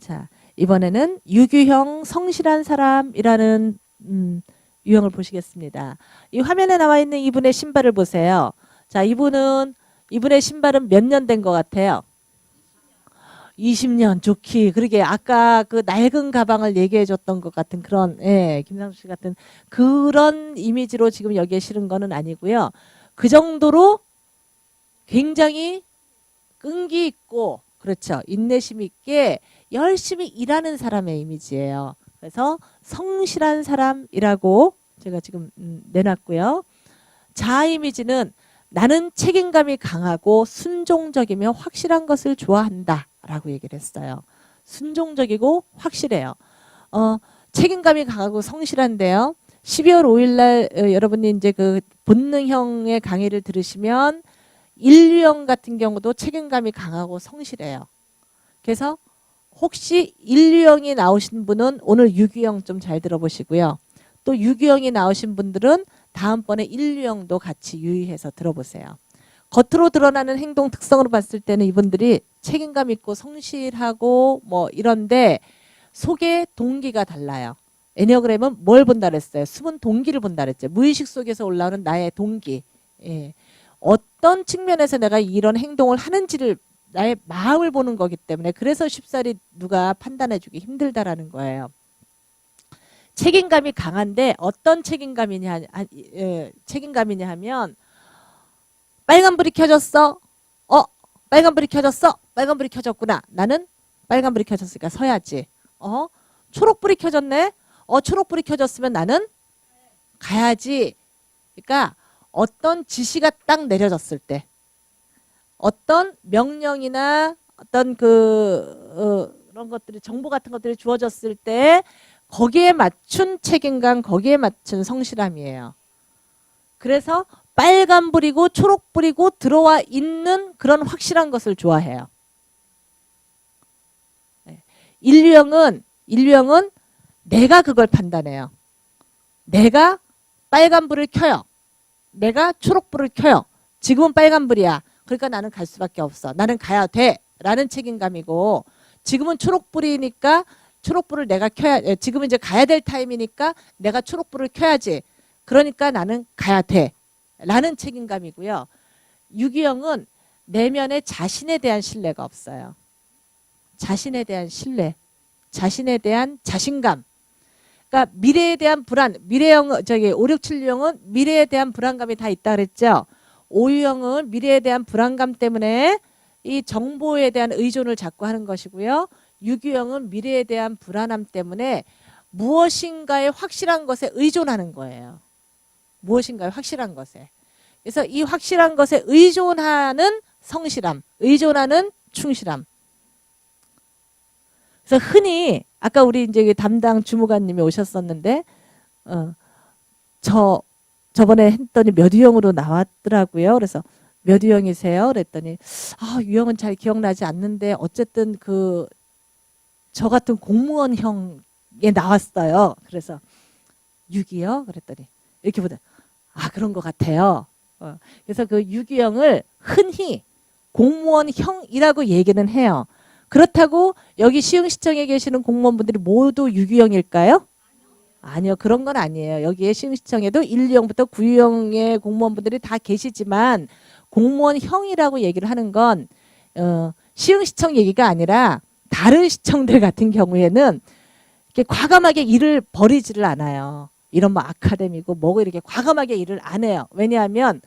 자, 이번에는 유규형 성실한 사람이라는 유형을 보시겠습니다. 이 화면에 나와 있는 이분의 신발을 보세요. 자, 이분의 신발은 몇 년 된 것 같아요? 20년 좋기. 그러게 아까 그 낡은 가방을 얘기해 줬던 것 같은 그런 김상수 씨 같은 그런 이미지로 지금 여기에 실은 거는 아니고요. 그 정도로 굉장히 끈기 있고 그렇죠. 인내심 있게 열심히 일하는 사람의 이미지예요. 그래서 성실한 사람이라고 제가 지금 내놨고요. 자아 이미지는 나는 책임감이 강하고 순종적이며 확실한 것을 좋아한다 라고 얘기를 했어요. 순종적이고 확실해요. 책임감이 강하고 성실한데요. 12월 5일 날 여러분이 이제 그 본능형의 강의를 들으시면 인류형 같은 경우도 책임감이 강하고 성실해요. 그래서 혹시 인류형이 나오신 분은 오늘 유기형 좀 잘 들어보시고요. 또 유기형이 나오신 분들은 다음번에 인류형도 같이 유의해서 들어보세요. 겉으로 드러나는 행동 특성으로 봤을 때는 이분들이 책임감 있고 성실하고 뭐 이런데 속에 동기가 달라요. 애니어그램은 뭘 본다 그랬어요? 숨은 동기를 본다 그랬죠. 무의식 속에서 올라오는 나의 동기. 예. 어떤 측면에서 내가 이런 행동을 하는지를 나의 마음을 보는 거기 때문에 그래서 쉽사리 누가 판단해주기 힘들다라는 거예요. 책임감이 강한데 어떤 책임감이냐 하면 빨간불이 켜졌어. 빨간불이 켜졌어. 빨간불이 켜졌구나. 나는 빨간불이 켜졌으니까 서야지. 초록불이 켜졌네. 초록불이 켜졌으면 나는 가야지. 그러니까 어떤 지시가 딱 내려졌을 때 어떤 명령이나 어떤 그런 것들이 정보 같은 것들이 주어졌을 때 거기에 맞춘 책임감, 거기에 맞춘 성실함이에요. 그래서 빨간불이고 초록불이고 들어와 있는 그런 확실한 것을 좋아해요. 인류형은 내가 그걸 판단해요. 내가 빨간불을 켜요. 내가 초록불을 켜요. 지금은 빨간불이야. 그러니까 나는 갈 수밖에 없어. 나는 가야 돼. 라는 책임감이고 지금은 초록불이니까 초록불을 내가 켜야 지금은 이제 가야 될 타임이니까 내가 초록불을 켜야지. 그러니까 나는 가야 돼. 라는 책임감이고요. 유기형은 내면에 자신에 대한 신뢰가 없어요. 자신에 대한 신뢰. 자신에 대한 자신감. 그러니까 미래에 대한 불안. 567유형은 미래에 대한 불안감이 다 있다 그랬죠. 5유형은 미래에 대한 불안감 때문에 이 정보에 대한 의존을 자꾸 하는 것이고요. 6유형은 미래에 대한 불안함 때문에 무엇인가의 확실한 것에 의존하는 거예요. 무엇인가의 확실한 것에. 그래서 이 확실한 것에 의존하는 성실함, 의존하는 충실함. 그래서 흔히 아까 우리 이제 담당 주무관님이 오셨었는데 저번에 했더니 몇 유형으로 나왔더라고요. 그래서 몇 유형이세요? 그랬더니 유형은 잘 기억나지 않는데 어쨌든 저 같은 공무원형에 나왔어요. 그래서 6이요? 그랬더니 이렇게 보다 그런 것 같아요. 그래서 그 6유형을 흔히 공무원형이라고 얘기는 해요. 그렇다고 여기 시흥시청에 계시는 공무원분들이 모두 6유형일까요? 아니요. 그런 건 아니에요. 여기에 시흥시청에도 1유형부터 9유형의 공무원분들이 다 계시지만 공무원형이라고 얘기를 하는 건 시흥시청 얘기가 아니라 다른 시청들 같은 경우에는 이렇게 과감하게 일을 벌이지를 않아요. 이런 뭐 아카데미고 뭐고 이렇게 과감하게 일을 안 해요. 왜냐하면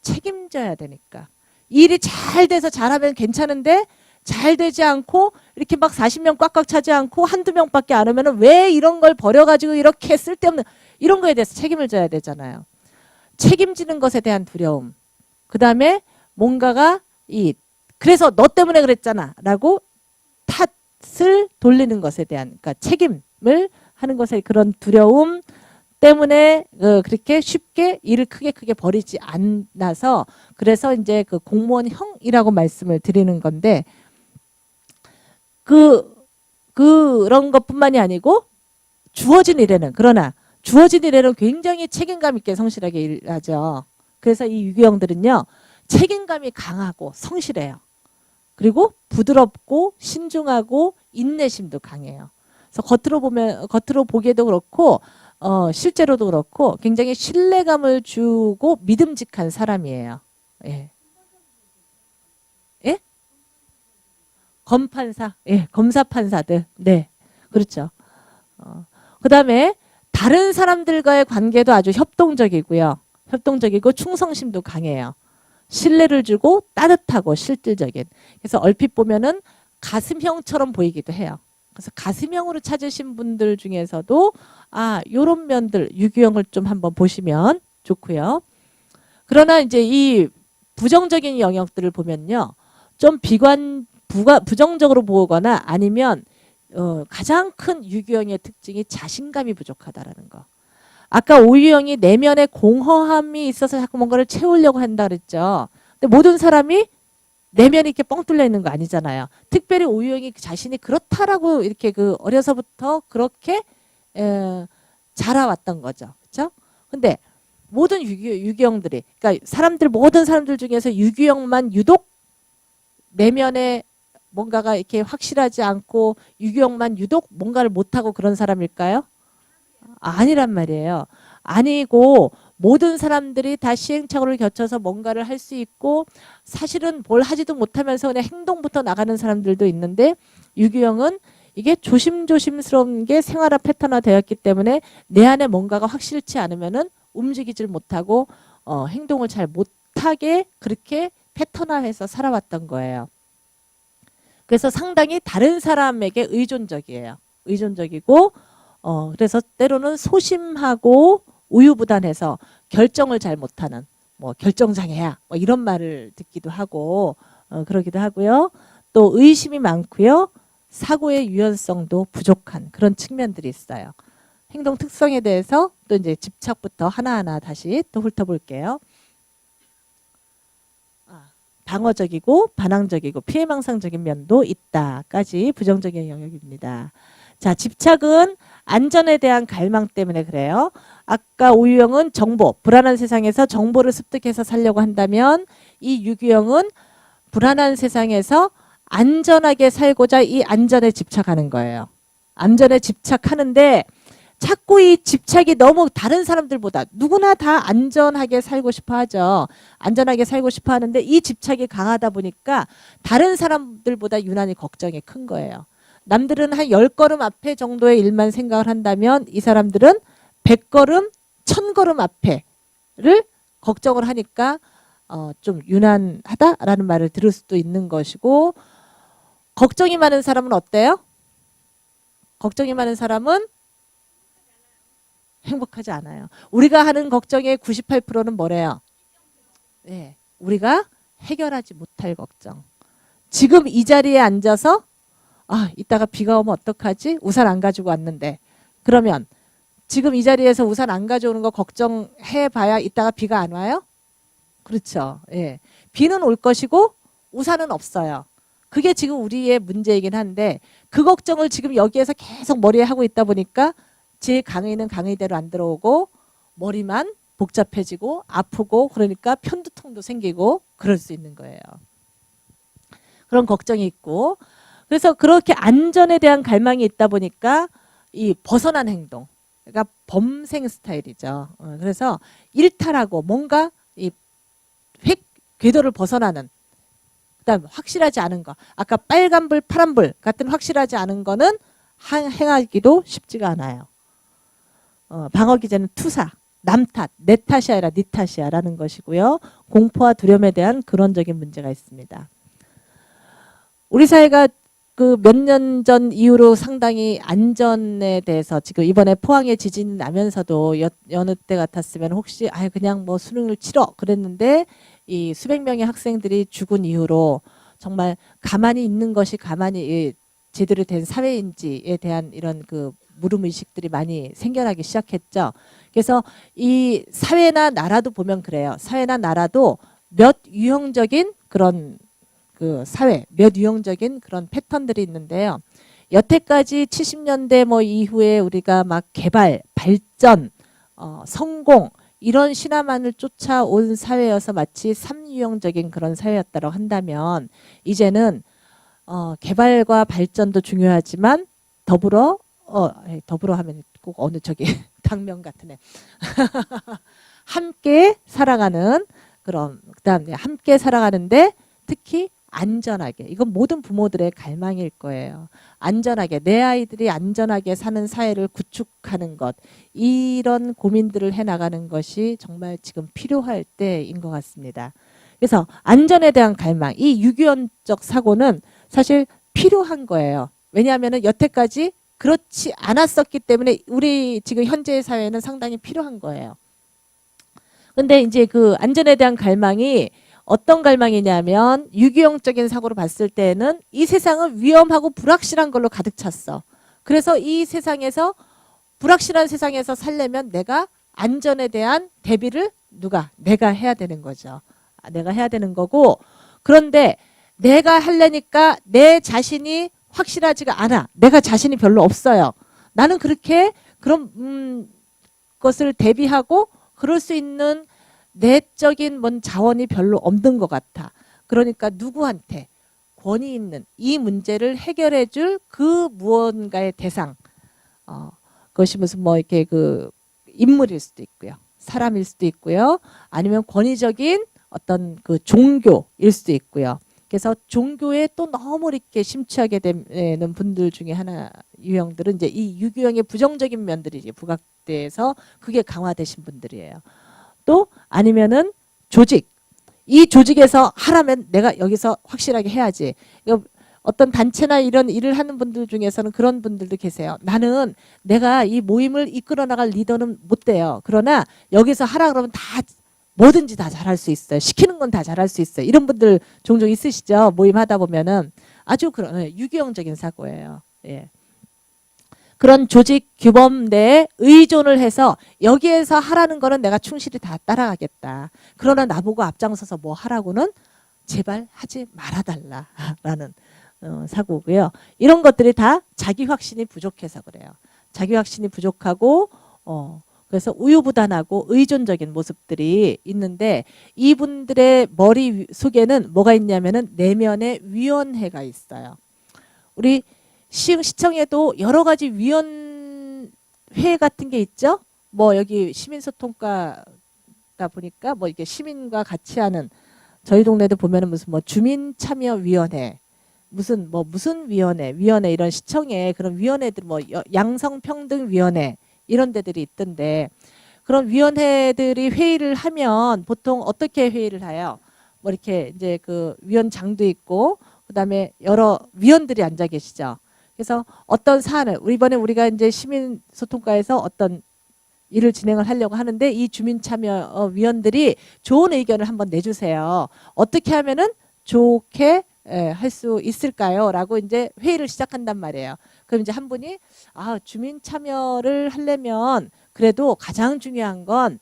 책임져야 되니까. 일이 잘 돼서 잘하면 괜찮은데 잘 되지 않고 이렇게 막 40명 꽉꽉 차지 않고 한두 명밖에 안 오면 왜 이런 걸 버려가지고 이렇게 쓸데없는 이런 거에 대해서 책임을 져야 되잖아요. 책임지는 것에 대한 두려움. 그 다음에 뭔가가 그래서 너 때문에 그랬잖아 라고 탓을 돌리는 것에 대한 그러니까 책임을 하는 것에 그런 두려움 때문에 그렇게 쉽게 일을 크게 버리지 않아서 그래서 이제 그 공무원형이라고 말씀을 드리는 건데 그런 것뿐만이 아니고 주어진 일에는 굉장히 책임감 있게 성실하게 일하죠. 그래서 이 유기형들은요 책임감이 강하고 성실해요. 그리고 부드럽고 신중하고 인내심도 강해요. 그래서 겉으로 보기에도 그렇고 실제로도 그렇고 굉장히 신뢰감을 주고 믿음직한 사람이에요. 예. 예? 검판사, 예, 검사 판사들, 네, 그렇죠. 그다음에 다른 사람들과의 관계도 아주 협동적이고 충성심도 강해요. 신뢰를 주고 따뜻하고 실질적인. 그래서 얼핏 보면은 가슴형처럼 보이기도 해요. 그래서 가슴형으로 찾으신 분들 중에서도 요런 면들 유기형을 좀 한번 보시면 좋고요. 그러나 이제 이 부정적인 영역들을 보면요. 좀 부정적으로 보거나 아니면 가장 큰 유기형의 특징이 자신감이 부족하다라는 거. 아까 오유형이 내면에 공허함이 있어서 자꾸 뭔가를 채우려고 한다 그랬죠. 근데 모든 사람이 내면이 이렇게 뻥 뚫려 있는 거 아니잖아요. 특별히 오유형이 자신이 그렇다라고 이렇게 어려서부터 그렇게 자라왔던 거죠. 그렇죠? 근데 모든 유기형들이, 그러니까 모든 사람들 중에서 유기형만 유독 내면에 뭔가가 이렇게 확실하지 않고 유기형만 유독 뭔가를 못하고 그런 사람일까요? 아니란 말이에요. 아니고 모든 사람들이 다 시행착오를 거쳐서 뭔가를 할 수 있고 사실은 뭘 하지도 못하면서 그냥 행동부터 나가는 사람들도 있는데 유기형은 이게 조심조심스러운 게 생활화 패턴화 되었기 때문에 내 안에 뭔가가 확실치 않으면은 움직이질 못하고 행동을 잘 못하게 그렇게 패턴화해서 살아왔던 거예요. 그래서 상당히 다른 사람에게 의존적이에요. 의존적이고 그래서 때로는 소심하고 우유부단해서 결정을 잘 못하는 뭐 결정장애야 뭐 이런 말을 듣기도 하고 그러기도 하고요. 또 의심이 많고요. 사고의 유연성도 부족한 그런 측면들이 있어요. 행동 특성에 대해서 또 이제 집착부터 하나하나 다시 또 훑어볼게요. 방어적이고 반항적이고 피해망상적인 면도 있다까지 부정적인 영역입니다. 자, 집착은 안전에 대한 갈망 때문에 그래요. 아까 오유형은 정보, 불안한 세상에서 정보를 습득해서 살려고 한다면 이 유기형은 불안한 세상에서 안전하게 살고자 이 안전에 집착하는 거예요. 안전에 집착하는데 자꾸 이 집착이 너무 다른 사람들보다 누구나 다 안전하게 살고 싶어 하죠. 안전하게 살고 싶어 하는데 이 집착이 강하다 보니까 다른 사람들보다 유난히 걱정이 큰 거예요. 남들은 한 10걸음 앞에 정도의 일만 생각을 한다면 이 사람들은 100걸음, 1000걸음 앞에를 걱정을 하니까 좀 유난하다라는 말을 들을 수도 있는 것이고 걱정이 많은 사람은 어때요? 걱정이 많은 사람은 행복하지 않아요. 우리가 하는 걱정의 98%는 뭐래요? 네, 우리가 해결하지 못할 걱정. 지금 이 자리에 앉아서 이따가 비가 오면 어떡하지? 우산 안 가지고 왔는데. 그러면 지금 이 자리에서 우산 안 가져오는 거 걱정해 봐야 이따가 비가 안 와요? 그렇죠. 예. 비는 올 것이고 우산은 없어요. 그게 지금 우리의 문제이긴 한데 그 걱정을 지금 여기에서 계속 머리에 하고 있다 보니까 제 강의는 강의대로 안 들어오고 머리만 복잡해지고 아프고 그러니까 편두통도 생기고 그럴 수 있는 거예요. 그런 걱정이 있고 그래서 그렇게 안전에 대한 갈망이 있다 보니까 이 벗어난 행동 그러니까 범생 스타일이죠. 그래서 일탈하고 뭔가 이 궤도를 벗어나는 그다음 확실하지 않은 거 아까 빨간불 파란불 같은 확실하지 않은 거는 행하기도 쉽지가 않아요. 방어 기제는 투사, 남 탓, 내 탓이 아니라 네 탓이야라는 것이고요. 공포와 두려움에 대한 근원적인 문제가 있습니다. 우리 사회가 그 몇 년 전 이후로 상당히 안전에 대해서 지금 이번에 포항에 지진이 나면서도 여느 때 같았으면 혹시 그냥 뭐 수능을 치러 그랬는데 이 수백 명의 학생들이 죽은 이후로 정말 가만히 있는 것이 가만히 제대로 된 사회인지에 대한 이런 그 물음 의식들이 많이 생겨나기 시작했죠. 그래서 이 사회나 나라도 보면 그래요. 사회나 나라도 몇 유형적인 그런 그 사회, 몇 유형적인 그런 패턴들이 있는데요. 여태까지 70년대 뭐 이후에 우리가 막 개발, 발전, 성공 이런 신화만을 쫓아온 사회여서 마치 3유형적인 그런 사회였다고 한다면 이제는 개발과 발전도 중요하지만 더불어 하면 꼭 어느 저기 당면 같은 애 함께 살아가는 그런 그다음에 함께 살아가는데 특히 안전하게 이건 모든 부모들의 갈망일 거예요. 안전하게 내 아이들이 안전하게 사는 사회를 구축하는 것 이런 고민들을 해나가는 것이 정말 지금 필요할 때인 것 같습니다. 그래서 안전에 대한 갈망 이 유기원적 사고는 사실 필요한 거예요. 왜냐하면 여태까지 그렇지 않았었기 때문에 우리 지금 현재의 사회는 상당히 필요한 거예요. 근데 이제 그 안전에 대한 갈망이 어떤 갈망이냐면 유기용적인 사고로 봤을 때는 이 세상은 위험하고 불확실한 걸로 가득 찼어. 그래서 이 세상에서 불확실한 세상에서 살려면 내가 안전에 대한 대비를 내가 해야 되는 거죠. 내가 해야 되는 거고, 그런데 내가 하려니까 내 자신이 확실하지가 않아. 내가 자신이 별로 없어요. 나는 그렇게 그런 것을 대비하고 그럴 수 있는 내적인 뭔 자원이 별로 없는 것 같아. 그러니까 누구한테 권위 있는 이 문제를 해결해 줄 그 무언가의 대상, 그것이 무슨 뭐 이렇게 그 인물일 수도 있고요. 사람일 수도 있고요. 아니면 권위적인 어떤 그 종교일 수도 있고요. 그래서 종교에 또 너무 이렇게 심취하게 되는 분들 중에 하나 유형들은 이제 이 유기형의 부정적인 면들이 이제 부각돼서 그게 강화되신 분들이에요. 또 아니면은 조직. 이 조직에서 하라면 내가 여기서 확실하게 해야지. 이거 어떤 단체나 이런 일을 하는 분들 중에서는 그런 분들도 계세요. 나는 내가 이 모임을 이끌어 나갈 리더는 못 돼요. 그러나 여기서 하라 그러면 다 뭐든지 다 잘할 수 있어요. 시키는 건 다 잘할 수 있어요. 이런 분들 종종 있으시죠. 모임 하다 보면은 아주 그런 유기형적인 사고예요. 예. 그런 조직 규범 내에 의존을 해서 여기에서 하라는 거는 내가 충실히 다 따라가겠다. 그러나 나보고 앞장서서 뭐 하라고는 제발 하지 말아달라라는 사고고요. 이런 것들이 다 자기 확신이 부족해서 그래요. 자기 확신이 부족하고 그래서 우유부단하고 의존적인 모습들이 있는데 이분들의 머릿속에는 뭐가 있냐면은 내면의 위원회가 있어요. 우리 시청에도 여러 가지 위원회 같은 게 있죠. 뭐 여기 시민소통과다 보니까 뭐 이게 시민과 같이 하는 저희 동네도 보면은 무슨 뭐 주민참여위원회 무슨 위원회 이런 시청에 그런 위원회들 뭐 양성평등위원회 이런 데들이 있던데 그런 위원회들이 회의를 하면 보통 어떻게 회의를 해요? 뭐 이렇게 이제 그 위원장도 있고 그다음에 여러 위원들이 앉아 계시죠. 그래서 어떤 사안을 이번에 우리가 이제 시민소통과에서 어떤 일을 진행을 하려고 하는데 이 주민참여위원들이 좋은 의견을 한번 내주세요. 어떻게 하면은 좋게 할 수 있을까요? 라고 이제 회의를 시작한단 말이에요. 그럼 이제 한 분이 주민 참여를 하려면 그래도 가장 중요한 거는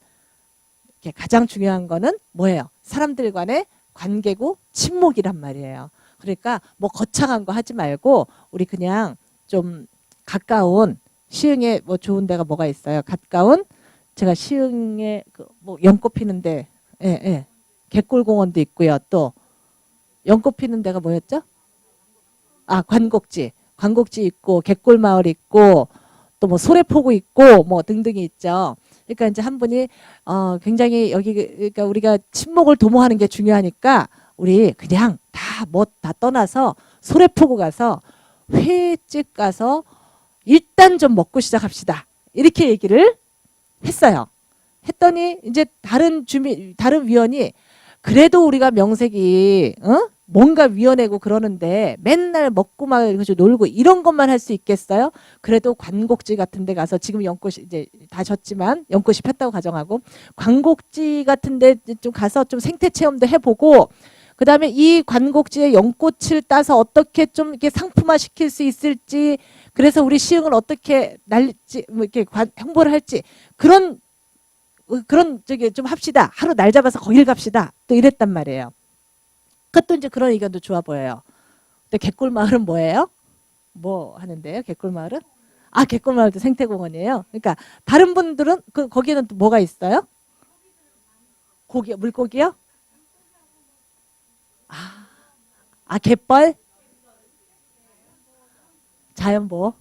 뭐예요? 사람들 간의 관계고 친목이란 말이에요. 그러니까 뭐 거창한 거 하지 말고 우리 그냥 좀 가까운 시흥에 뭐 좋은 데가 뭐가 있어요? 가까운 제가 시흥에 그 뭐 연꽃 피는데 갯골공원도 있고요. 또 연꽃 피는 데가 뭐였죠? 관곡지 있고 갯골마을 있고 또 뭐 소래포구 있고 뭐 등등이 있죠. 그러니까 이제 한 분이 굉장히 여기 그러니까 우리가 친목을 도모하는 게 중요하니까 우리 그냥 다 떠나서 소래포구 가서 회집 가서 일단 좀 먹고 시작합시다. 이렇게 얘기를 했어요. 했더니 이제 다른 위원이 그래도 우리가 명색이 뭔가 위원회고 그러는데 맨날 먹고 막 놀고 이런 것만 할 수 있겠어요? 그래도 관곡지 같은 데 가서 지금 연꽃이 이제 다 졌지만 연꽃이 폈다고 가정하고 관곡지 같은 데 좀 가서 좀 생태 체험도 해보고 그다음에 이 관곡지에 연꽃을 따서 어떻게 좀 이렇게 상품화 시킬 수 있을지 그래서 우리 시흥을 어떻게 날릴지 뭐 이렇게 홍보를 할지 그런 저기 좀 합시다. 하루 날 잡아서 거길 갑시다. 또 이랬단 말이에요. 그것도 이제 그런 의견도 좋아 보여요. 근데 갯골마을은 뭐예요? 뭐 하는데요? 갯골마을은? 갯골마을도 생태공원이에요. 그러니까 다른 분들은 거기는 또 뭐가 있어요? 물고기요? 갯벌? 자연보호?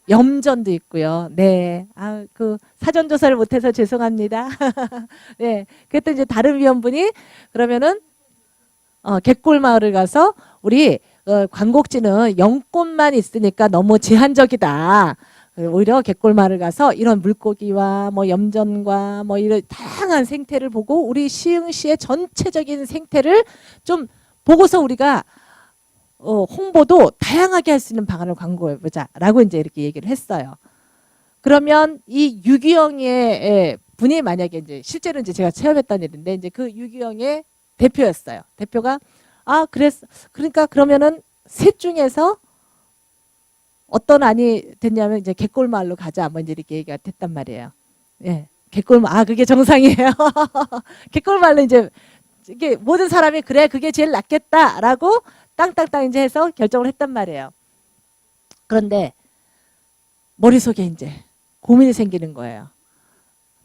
염전도 있고요. 네. 그 사전 조사를 못해서 죄송합니다. 네. 그랬더니 이제 다른 위원분이 그러면은 갯골마을을 가서 우리 관곡지는 연꽃만 있으니까 너무 제한적이다. 오히려 갯골마을을 가서 이런 물고기와 뭐 염전과 뭐 이런 다양한 생태를 보고 우리 시흥시의 전체적인 생태를 좀 보고서 우리가 홍보도 다양하게 할 수 있는 방안을 광고해보자 라고 이제 이렇게 얘기를 했어요. 그러면 이 유기형의 분이 만약에 이제 실제로 이제 제가 체험했던 일인데 이제 그 유기형의 대표였어요. 대표가 그러니까 그러면은 셋 중에서 어떤 안이 됐냐면 이제 갯골마을로 가자 뭐 이제 이렇게 얘기가 됐단 말이에요. 예. 갯골마을 그게 정상이에요. 갯골마을로 이제 이게 모든 사람이 그래 그게 제일 낫겠다라고 땅땅땅 이제 해서 결정을 했단 말이에요. 그런데 머릿속에 이제 고민이 생기는 거예요.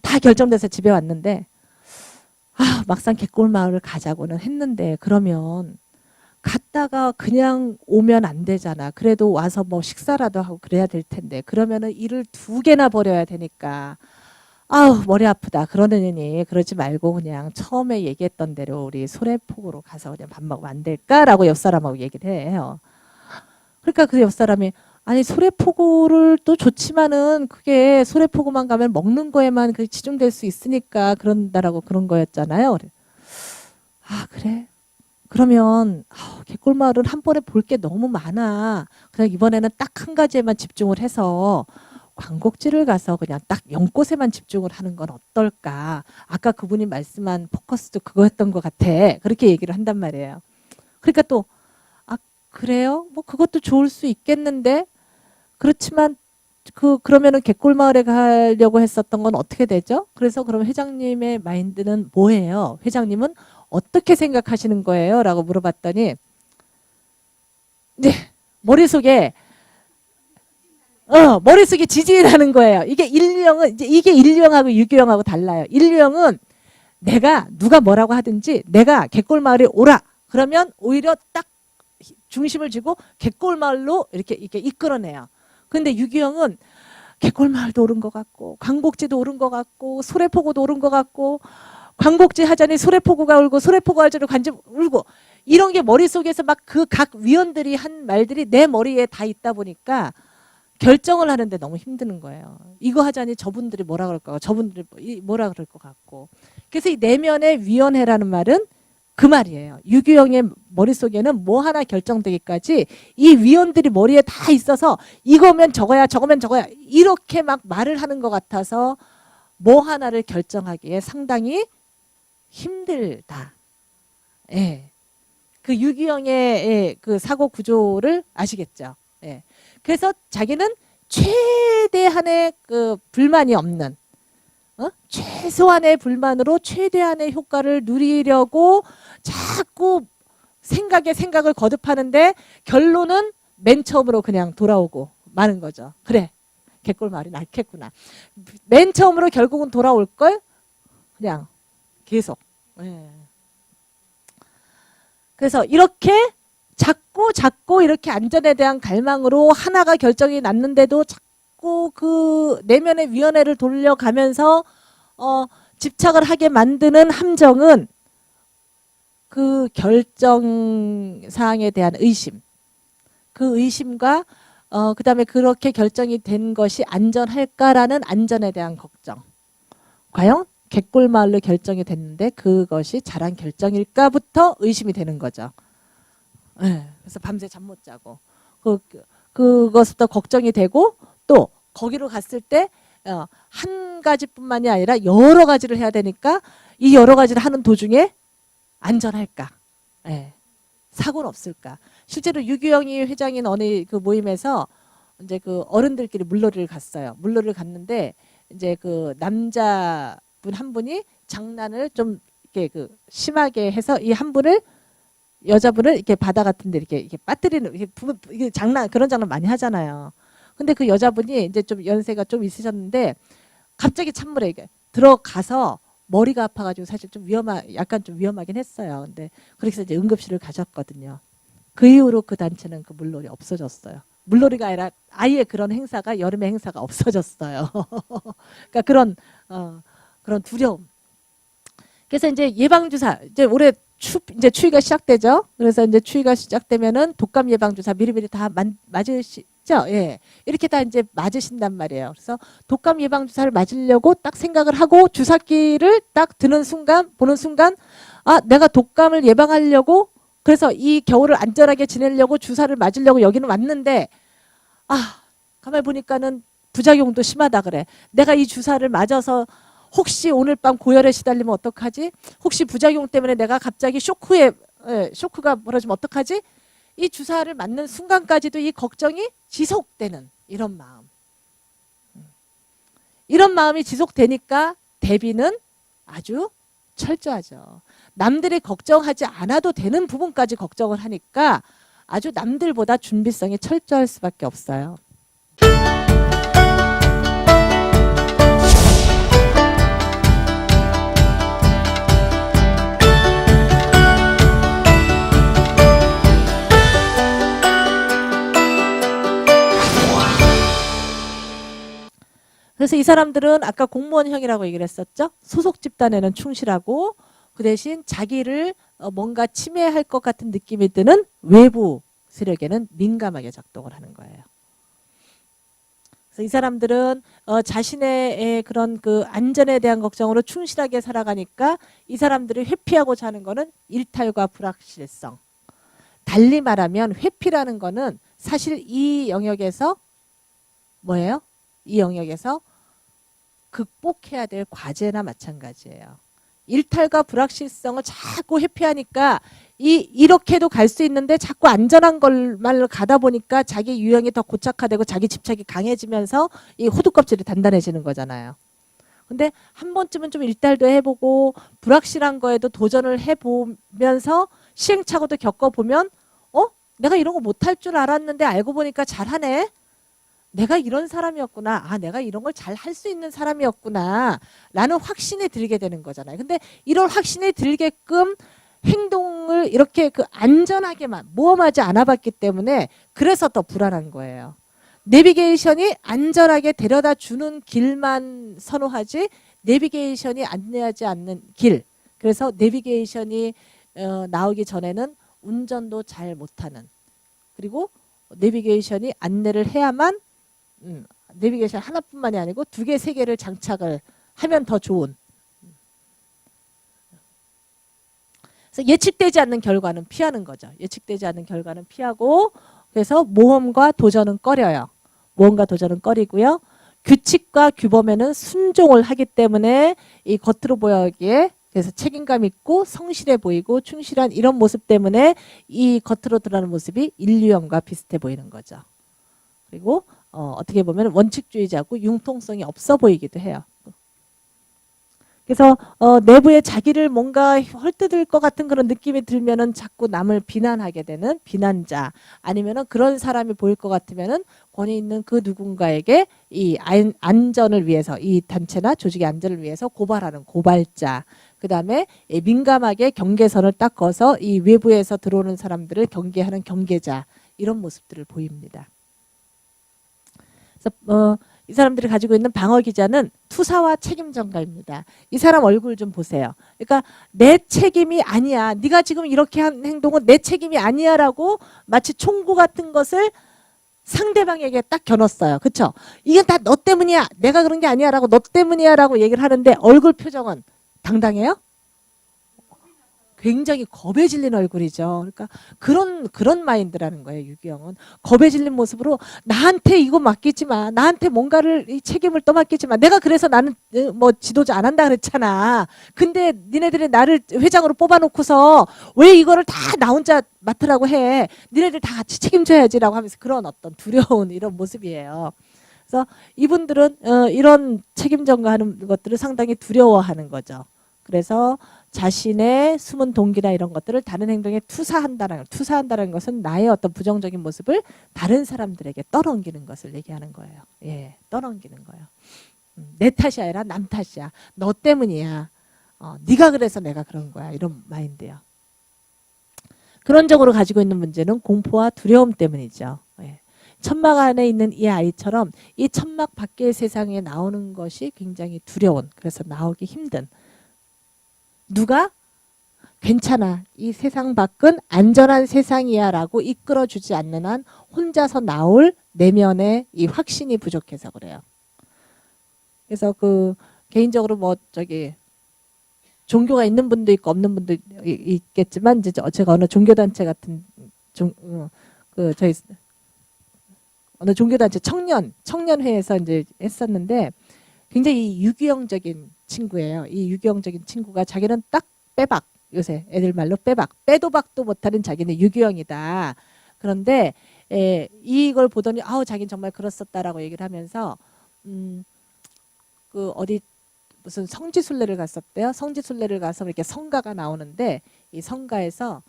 다 결정돼서 집에 왔는데 막상 갯골마을을 가자고는 했는데 그러면 갔다가 그냥 오면 안 되잖아. 그래도 와서 뭐 식사라도 하고 그래야 될 텐데 그러면은 일을 2개나 벌여야 되니까 머리 아프다 그러느니 그러지 말고 그냥 처음에 얘기했던 대로 우리 소래포구로 가서 그냥 밥 먹으면 안 될까라고 옆 사람하고 얘기를 해요. 그러니까 그 옆 사람이 아니 소래포구를 또 좋지만은 그게 소래포구만 가면 먹는 거에만 그 치중될 수 있으니까 그런다라고 그런 거였잖아요. 그래? 그러면 갯골마을은 한 번에 볼 게 너무 많아. 그냥 이번에는 딱 한 가지에만 집중을 해서 광곡지를 가서 그냥 딱 0곳에만 집중을 하는 건 어떨까. 아까 그분이 말씀한 포커스도 그거였던 것 같아. 그렇게 얘기를 한단 말이에요. 그러니까 또 그래요? 뭐 그것도 좋을 수 있겠는데 그렇지만 그러면은 갯골마을에 가려고 했었던 건 어떻게 되죠? 그래서 그럼 회장님의 마인드는 뭐예요? 회장님은 어떻게 생각하시는 거예요? 라고 물어봤더니 이제 머릿속에 지진이라는 거예요. 이게 인류형하고 유기형하고 달라요. 인류형은 내가 누가 뭐라고 하든지 내가 갯골마을에 오라. 그러면 오히려 딱 중심을 쥐고 갯골마을로 이렇게 이끌어내요. 근데 유기형은 갯골마을도 오른 것 같고 광곡지도 오른 것 같고 소래포구도 오른 것 같고 광곡지 하자니 소래포구가 울고 소래포구 하자니 관지 울고 이런 게 머릿속에서 막 그 각 위원들이 한 말들이 내 머리에 다 있다 보니까 결정을 하는데 너무 힘드는 거예요. 이거 하자니 저분들이 뭐라 그럴 거 저분들이 뭐라 그럴 것 같고 그래서 이 내면의 위원회라는 말은 그 말이에요. 유기형의 머릿속에는 뭐 하나 결정되기까지 이 위원들이 머리에 다 있어서 이거면 저거야 저거면 저거야 이렇게 막 말을 하는 것 같아서 뭐 하나를 결정하기에 상당히 힘들다. 예. 그 유기형의 그 사고 구조를 아시겠죠? 예. 그래서 자기는 최대한의 그 불만이 없는 최소한의 불만으로 최대한의 효과를 누리려고 자꾸 생각을 거듭하는데 결론은 맨 처음으로 그냥 돌아오고 마는 거죠. 그래, 갯골마을이 낫겠구나. 맨 처음으로 결국은 돌아올 걸 그냥 계속. 예. 그래서 이렇게 자꾸 이렇게 안전에 대한 갈망으로 하나가 결정이 났는데도 자꾸 그 내면의 위원회를 돌려가면서 집착을 하게 만드는 함정은 그 결정 사항에 대한 의심, 그 의심과 그다음에 그렇게 결정이 된 것이 안전할까라는 안전에 대한 걱정. 과연 갯골마을로 결정이 됐는데 그것이 잘한 결정일까부터 의심이 되는 거죠. 네, 그래서 밤새 잠 못 자고 그것부터 걱정이 되고 또 거기로 갔을 때 한 가지뿐만이 아니라 여러 가지를 해야 되니까 이 여러 가지를 하는 도중에 안전할까? 네, 사고는 없을까? 실제로 유규영이 회장인 어느 그 모임에서 이제 그 어른들끼리 물놀이를 갔어요. 물놀이를 갔는데 이제 그 남자분 한 분이 장난을 좀 이렇게 그 심하게 해서 이 한 분을 여자분을 이렇게 바다 같은데 이렇게 빠뜨리는 이게 장난 그런 장난 많이 하잖아요. 근데 그 여자분이 이제 좀 연세가 좀 있으셨는데 갑자기 찬물에 들어가서 머리가 아파가지고 사실 좀 약간 좀 위험하긴 했어요. 근데 그래서 이제 응급실을 가셨거든요. 그 이후로 그 단체는 그 물놀이 없어졌어요. 물놀이가 아니라 아예 그런 행사가 여름의 행사가 없어졌어요. 그러니까 그런 두려움. 그래서 이제 예방주사 이제 올해 이제 추위가 시작되죠. 그래서 이제 추위가 시작되면은 독감 예방주사 미리미리 다 맞으시죠? 예. 이렇게 다 이제 맞으신단 말이에요. 그래서 독감 예방주사를 맞으려고 딱 생각을 하고 주사기를 딱 보는 순간, 내가 독감을 예방하려고 그래서 이 겨울을 안전하게 지내려고 주사를 맞으려고 여기는 왔는데, 가만히 보니까는 부작용도 심하다 그래. 내가 이 주사를 맞아서 혹시 오늘 밤 고열에 시달리면 어떡하지? 혹시 부작용 때문에 내가 갑자기 쇼크가 벌어지면 어떡하지? 이 주사를 맞는 순간까지도 이 걱정이 지속되는 이런 마음. 이런 마음이 지속되니까 대비는 아주 철저하죠. 남들이 걱정하지 않아도 되는 부분까지 걱정을 하니까 아주 남들보다 준비성이 철저할 수밖에 없어요. 그래서 이 사람들은 아까 공무원형이라고 얘기를 했었죠. 소속 집단에는 충실하고 그 대신 자기를 뭔가 침해할 것 같은 느낌이 드는 외부 세력에는 민감하게 작동을 하는 거예요. 그래서 이 사람들은 자신의 그런 그 안전에 대한 걱정으로 충실하게 살아가니까 이 사람들이 회피하고자 하는 거는 일탈과 불확실성. 달리 말하면 회피라는 거는 사실 이 영역에서 뭐예요? 이 영역에서 극복해야 될 과제나 마찬가지예요. 일탈과 불확실성을 자꾸 회피하니까 이렇게도 갈 수 있는데 자꾸 안전한 걸만 가다 보니까 자기 유형이 더 고착화되고 자기 집착이 강해지면서 이 호두껍질이 단단해지는 거잖아요. 근데 한 번쯤은 좀 일탈도 해보고 불확실한 거에도 도전을 해보면서 시행착오도 겪어보면 내가 이런 거 못할 줄 알았는데 알고 보니까 잘하네. 내가 이런 사람이었구나. 아, 내가 이런 걸 잘 할 수 있는 사람이었구나. 라는 확신이 들게 되는 거잖아요. 근데 이런 확신이 들게끔 행동을 이렇게 그 안전하게만 모험하지 않아 봤기 때문에 그래서 더 불안한 거예요. 내비게이션이 안전하게 데려다 주는 길만 선호하지 내비게이션이 안내하지 않는 길. 그래서 내비게이션이 나오기 전에는 운전도 잘 못하는. 그리고 내비게이션이 안내를 해야만 내비게이션 하나뿐만이 아니고 2개, 3개를 장착을 하면 더 좋은. 그래서 예측되지 않는 결과는 피하는 거죠. 예측되지 않는 결과는 피하고 그래서 모험과 도전은 꺼려요. 모험과 도전은 꺼리고요. 규칙과 규범에는 순종을 하기 때문에 이 겉으로 보여기에 그래서 책임감 있고 성실해 보이고 충실한 이런 모습 때문에 이 겉으로 드러나는 모습이 인류형과 비슷해 보이는 거죠. 그리고 어떻게 보면 원칙주의자고 융통성이 없어 보이기도 해요. 그래서 내부에 자기를 뭔가 헐뜯을 것 같은 그런 느낌이 들면은 자꾸 남을 비난하게 되는 비난자 아니면은 그런 사람이 보일 것 같으면은 권위 있는 그 누군가에게 이 안전을 위해서 이 단체나 조직의 안전을 위해서 고발하는 고발자 그 다음에 민감하게 경계선을 딱 거서 이 외부에서 들어오는 사람들을 경계하는 경계자 이런 모습들을 보입니다. 그래서 이 사람들이 가지고 있는 방어 기자는 투사와 책임 전가입니다. 이 사람 얼굴 좀 보세요. 그러니까 내 책임이 아니야. 네가 지금 이렇게 한 행동은 내 책임이 아니야라고 마치 총구 같은 것을 상대방에게 딱 겨눴어요. 그렇죠? 이게 다 너 때문이야. 내가 그런 게 아니야라고 너 때문이야라고 얘기를 하는데 얼굴 표정은 당당해요? 굉장히 겁에 질린 얼굴이죠. 그러니까 그런 마인드라는 거예요. 유기형은 겁에 질린 모습으로 나한테 이거 맡기지 마. 나한테 뭔가를 이 책임을 떠맡기지 마. 내가 그래서 나는 뭐 지도자 안 한다 그랬잖아. 근데 니네들이 나를 회장으로 뽑아놓고서 왜 이거를 다 나 혼자 맡으라고 해. 니네들 다 같이 책임져야지라고 하면서 그런 어떤 두려운 이런 모습이에요. 그래서 이분들은 이런 책임 전가하는 것들을 상당히 두려워하는 거죠. 그래서 자신의 숨은 동기나 이런 것들을 다른 행동에 투사한다는 것은 나의 어떤 부정적인 모습을 다른 사람들에게 떠넘기는 것을 얘기하는 거예요. 예, 떠넘기는 거예요. 내 탓이 아니라 남 탓이야. 너 때문이야. 네가 그래서 내가 그런 거야. 이런 마인드요. 그런 적으로 가지고 있는 문제는 공포와 두려움 때문이죠. 예. 천막 안에 있는 이 아이처럼 이 천막 밖의 세상에 나오는 것이 굉장히 두려운 그래서 나오기 힘든 누가 괜찮아. 이 세상 밖은 안전한 세상이야 라고 이끌어주지 않는 한 혼자서 나올 내면의 이 확신이 부족해서 그래요. 그래서 개인적으로 종교가 있는 분도 있고 없는 분도 있겠지만 이제 제가 어느 종교단체 같은 저희 어느 종교단체 청년회에서 이제 했었는데 굉장히 유기형적인 친구예요. 이 유기형적인 친구가 자기는 딱 빼박, 요새 애들 말로 빼박, 빼도 박도 못하는 자기는 유기형이다. 그런데 이걸 보더니 아우 자기는 정말 그렇었다라고 얘기를 하면서 그 어디 무슨 성지순례를 갔었대요. 성지순례를 가서 이렇게 성가가 나오는데 이 성가에서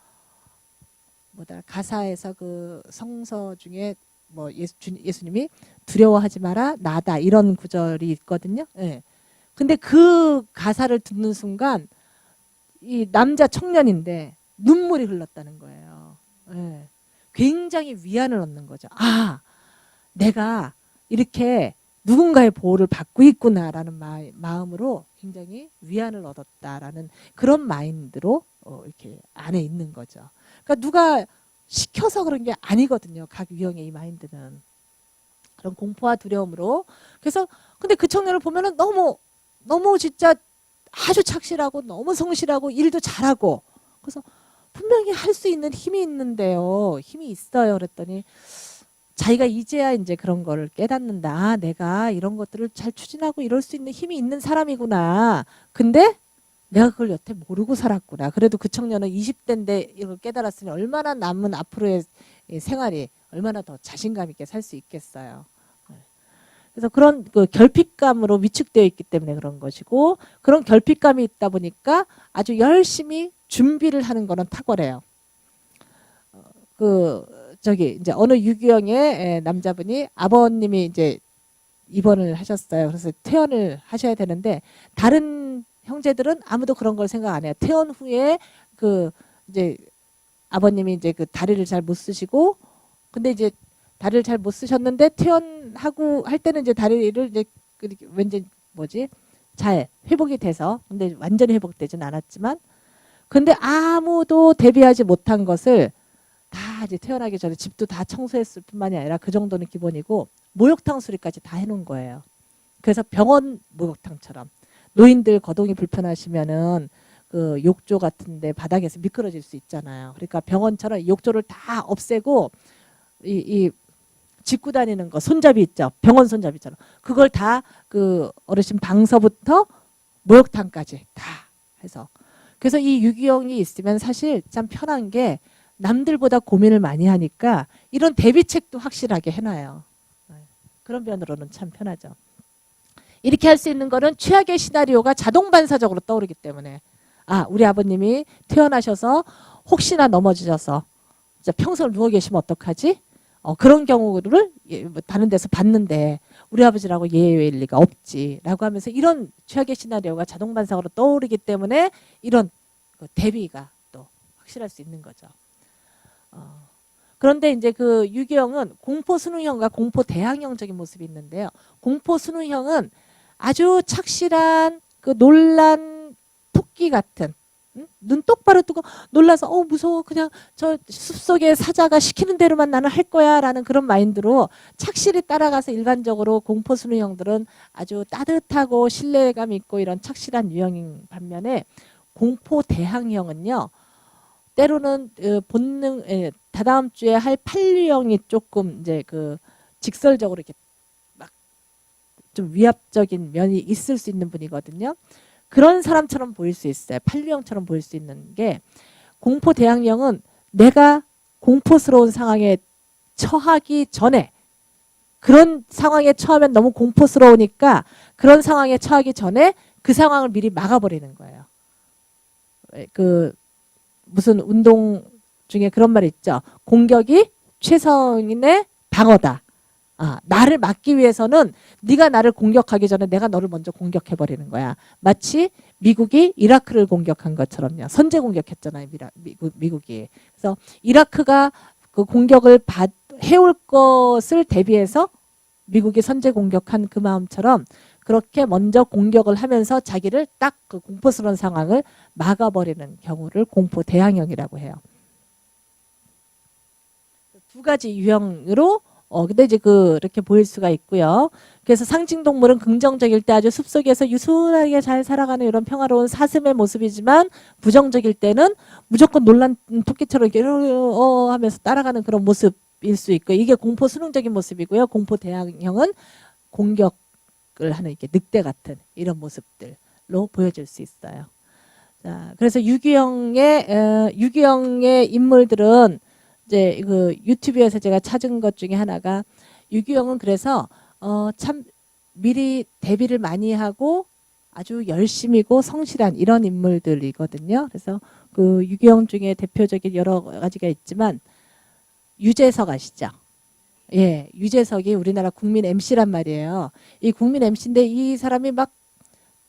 뭐다 가사에서 그 성서 중에 뭐 예수님이 두려워하지 마라 나다 이런 구절이 있거든요. 예. 근데 그 가사를 듣는 순간 이 남자 청년인데 눈물이 흘렀다는 거예요. 예. 굉장히 위안을 얻는 거죠. 아, 내가 이렇게 누군가의 보호를 받고 있구나라는 마음으로 굉장히 위안을 얻었다라는 그런 마인드로 이렇게 안에 있는 거죠. 그러니까 누가 시켜서 그런 게 아니거든요. 각 유형의 이 마인드는. 그런 공포와 두려움으로. 그래서 근데 그 청년을 보면은 너무 진짜 아주 착실하고 너무 성실하고 일도 잘하고 그래서 분명히 할 수 있는 힘이 있는데요. 힘이 있어요. 그랬더니 자기가 이제야 이제 그런 거를 깨닫는다. 아, 내가 이런 것들을 잘 추진하고 이럴 수 있는 힘이 있는 사람이구나. 근데 내가 그걸 여태 모르고 살았구나. 그래도 그 청년은 20대인데 이걸 깨달았으니 얼마나 남은 앞으로의 생활이 얼마나 더 자신감 있게 살 수 있겠어요. 그래서 그런 그 결핍감으로 위축되어 있기 때문에 그런 것이고 그런 결핍감이 있다 보니까 아주 열심히 준비를 하는 거는 탁월해요. 저기 이제 어느 유기형의 남자분이 아버님이 이제 입원을 하셨어요. 그래서 퇴원을 하셔야 되는데 다른 형제들은 아무도 그런 걸 생각 안 해요. 퇴원 후에 그 이제 아버님이 이제 그 다리를 잘 못 쓰시고 근데 이제 다리를 잘 못 쓰셨는데 퇴원하고 할 때는 이제 다리를 이제 왠지 뭐지 잘 회복이 돼서 근데 완전히 회복되진 않았지만 근데 아무도 대비하지 못한 것을 다 이제 태어나기 전에 집도 다 청소했을 뿐만이 아니라 그 정도는 기본이고 목욕탕 수리까지 다 해놓은 거예요. 그래서 병원 목욕탕처럼 노인들 거동이 불편하시면은 그 욕조 같은데 바닥에서 미끄러질 수 있잖아요. 그러니까 병원처럼 욕조를 다 없애고 이 짚고 다니는 거 손잡이 있죠. 병원 손잡이처럼 그걸 다 그 어르신 방서부터 목욕탕까지 다 해서 그래서 이 유기형이 있으면 사실 참 편한 게 남들보다 고민을 많이 하니까 이런 대비책도 확실하게 해놔요. 그런 면으로는 참 편하죠. 이렇게 할 수 있는 거는 최악의 시나리오가 자동 반사적으로 떠오르기 때문에 아 우리 아버님이 태어나셔서 혹시나 넘어지셔서 진짜 평생 누워 계시면 어떡하지? 그런 경우를 다른 데서 봤는데 우리 아버지라고 예외일 리가 없지라고 하면서 이런 최악의 시나리오가 자동 반사적으로 떠오르기 때문에 이런 대비가 또 확실할 수 있는 거죠. 그런데 이제 그 유기형은 공포 순응형과 공포 대항형적인 모습이 있는데요. 공포 순응형은 아주 착실한 그 놀란 토끼 같은 눈 똑바로 뜨고 놀라서 무서워 그냥 저 숲속의 사자가 시키는 대로만 나는 할 거야 라는 그런 마인드로 착실히 따라가서 일반적으로 공포 순응형들은 아주 따뜻하고 신뢰감 있고 이런 착실한 유형인 반면에 공포 대항형은요. 때로는 본능 다다음 주에 할 판류형이 조금 이제 그 직설적으로 이렇게 막 좀 위압적인 면이 있을 수 있는 분이거든요. 그런 사람처럼 보일 수 있어요. 판류형처럼 보일 수 있는 게 공포 대항형은 내가 공포스러운 상황에 처하기 전에 그런 상황에 처하면 너무 공포스러우니까 그런 상황에 처하기 전에 그 상황을 미리 막아버리는 거예요. 그 무슨 운동 중에 그런 말이 있죠. 공격이 최선의 방어다. 나를 막기 위해서는 네가 나를 공격하기 전에 내가 너를 먼저 공격해버리는 거야. 마치 미국이 이라크를 공격한 것처럼요. 선제 공격했잖아요. 미국이. 그래서 이라크가 그 공격을 해올 것을 대비해서 미국이 선제 공격한 그 마음처럼 그렇게 먼저 공격을 하면서 자기를 딱 그 공포스러운 상황을 막아버리는 경우를 공포 대항형이라고 해요. 두 가지 유형으로 근데 이제 그렇게 보일 수가 있고요. 그래서 상징동물은 긍정적일 때 아주 숲속에서 유순하게 잘 살아가는 이런 평화로운 사슴의 모습이지만 부정적일 때는 무조건 놀란 토끼처럼 이렇게 하면서 따라가는 그런 모습일 수 있고 이게 공포 순응적인 모습이고요. 공포 대항형은 공격을 하는 이렇게 늑대 같은 이런 모습들. 보여줄 수 있어요. 자, 그래서 유기영의 인물들은 이제 그 유튜브에서 제가 찾은 것 중에 하나가 유기영은 그래서 참 미리 대비를 많이 하고 아주 열심이고 성실한 이런 인물들이거든요. 그래서 그 유기영 중에 대표적인 여러 가지가 있지만 유재석 아시죠? 예, 유재석이 우리나라 국민 MC란 말이에요. 이 국민 MC인데 이 사람이 막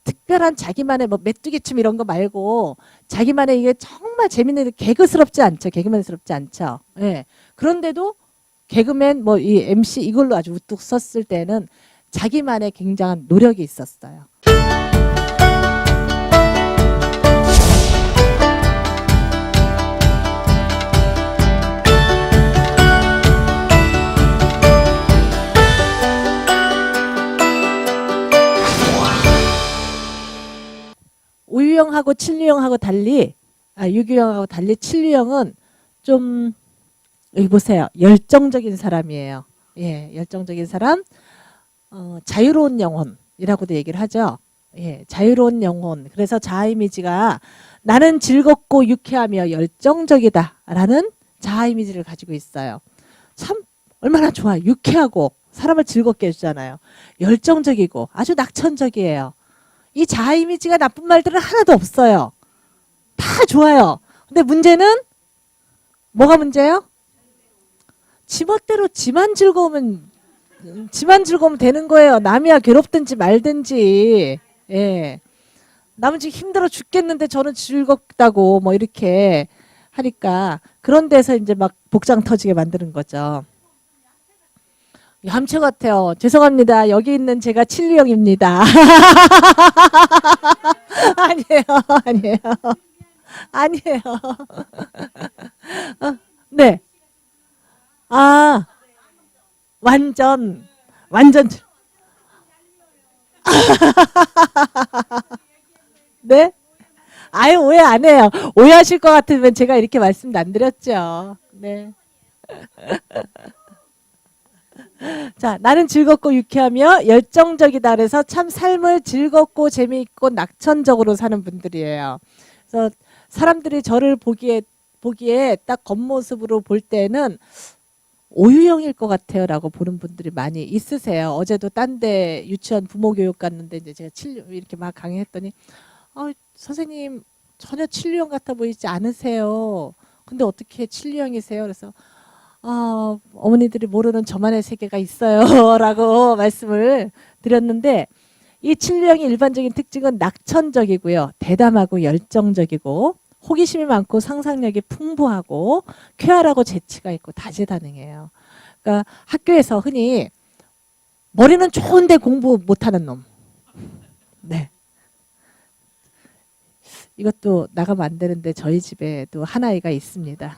특별한 자기만의 뭐 메뚜기춤 이런 거 말고 자기만의 이게 정말 재밌는 개그스럽지 않죠. 개그맨스럽지 않죠. 예. 그런데도 개그맨 뭐 이 MC 이걸로 아주 우뚝 섰을 때는 자기만의 굉장한 노력이 있었어요. 오유영하고 칠유영하고 달리 유기영하고 달리 칠유영은 좀 여기 보세요. 열정적인 사람이에요. 예, 열정적인 사람. 자유로운 영혼이라고도 얘기를 하죠. 예, 자유로운 영혼. 그래서 자아 이미지가 나는 즐겁고 유쾌하며 열정적이다라는 자아 이미지를 가지고 있어요. 참 얼마나 좋아. 유쾌하고 사람을 즐겁게 해주잖아요. 열정적이고 아주 낙천적이에요. 이 자아 이미지가 나쁜 말들은 하나도 없어요. 다 좋아요. 근데 문제는 뭐가 문제예요? 지멋대로 지만 즐거우면 되는 거예요. 남이야 괴롭든지 말든지. 예. 남은 지금 힘들어 죽겠는데 저는 즐겁다고 뭐 이렇게 하니까 그런 데서 이제 막 복장 터지게 만드는 거죠. 얌체 같아요. 죄송합니다. 여기 있는 제가 칠리형입니다. 아니에요. 아니에요. 아니에요. 네. 아, 완전. 네? 아예 오해 안 해요. 오해하실 것 같으면 제가 이렇게 말씀 안 드렸죠. 네. 자, 나는 즐겁고 유쾌하며 열정적이다. 그래서 참 삶을 즐겁고 재미있고 낙천적으로 사는 분들이에요. 그래서 사람들이 저를 보기에 딱 겉모습으로 볼 때는 오유영일 것 같아요 라고 보는 분들이 많이 있으세요. 어제도 딴 데 유치원 부모 교육 갔는데 이제 제가 이렇게 막 강의했더니 선생님 전혀 칠류형 같아 보이지 않으세요. 근데 어떻게 칠류형이세요? 그래서 어머니들이 모르는 저만의 세계가 있어요 라고 말씀을 드렸는데 이 칠류형의 일반적인 특징은 낙천적이고요. 대담하고 열정적이고 호기심이 많고 상상력이 풍부하고 쾌활하고 재치가 있고 다재다능해요. 그러니까 학교에서 흔히 머리는 좋은데 공부 못하는 놈. 네. 이것도 나가면 안 되는데 저희 집에도 한 아이가 있습니다.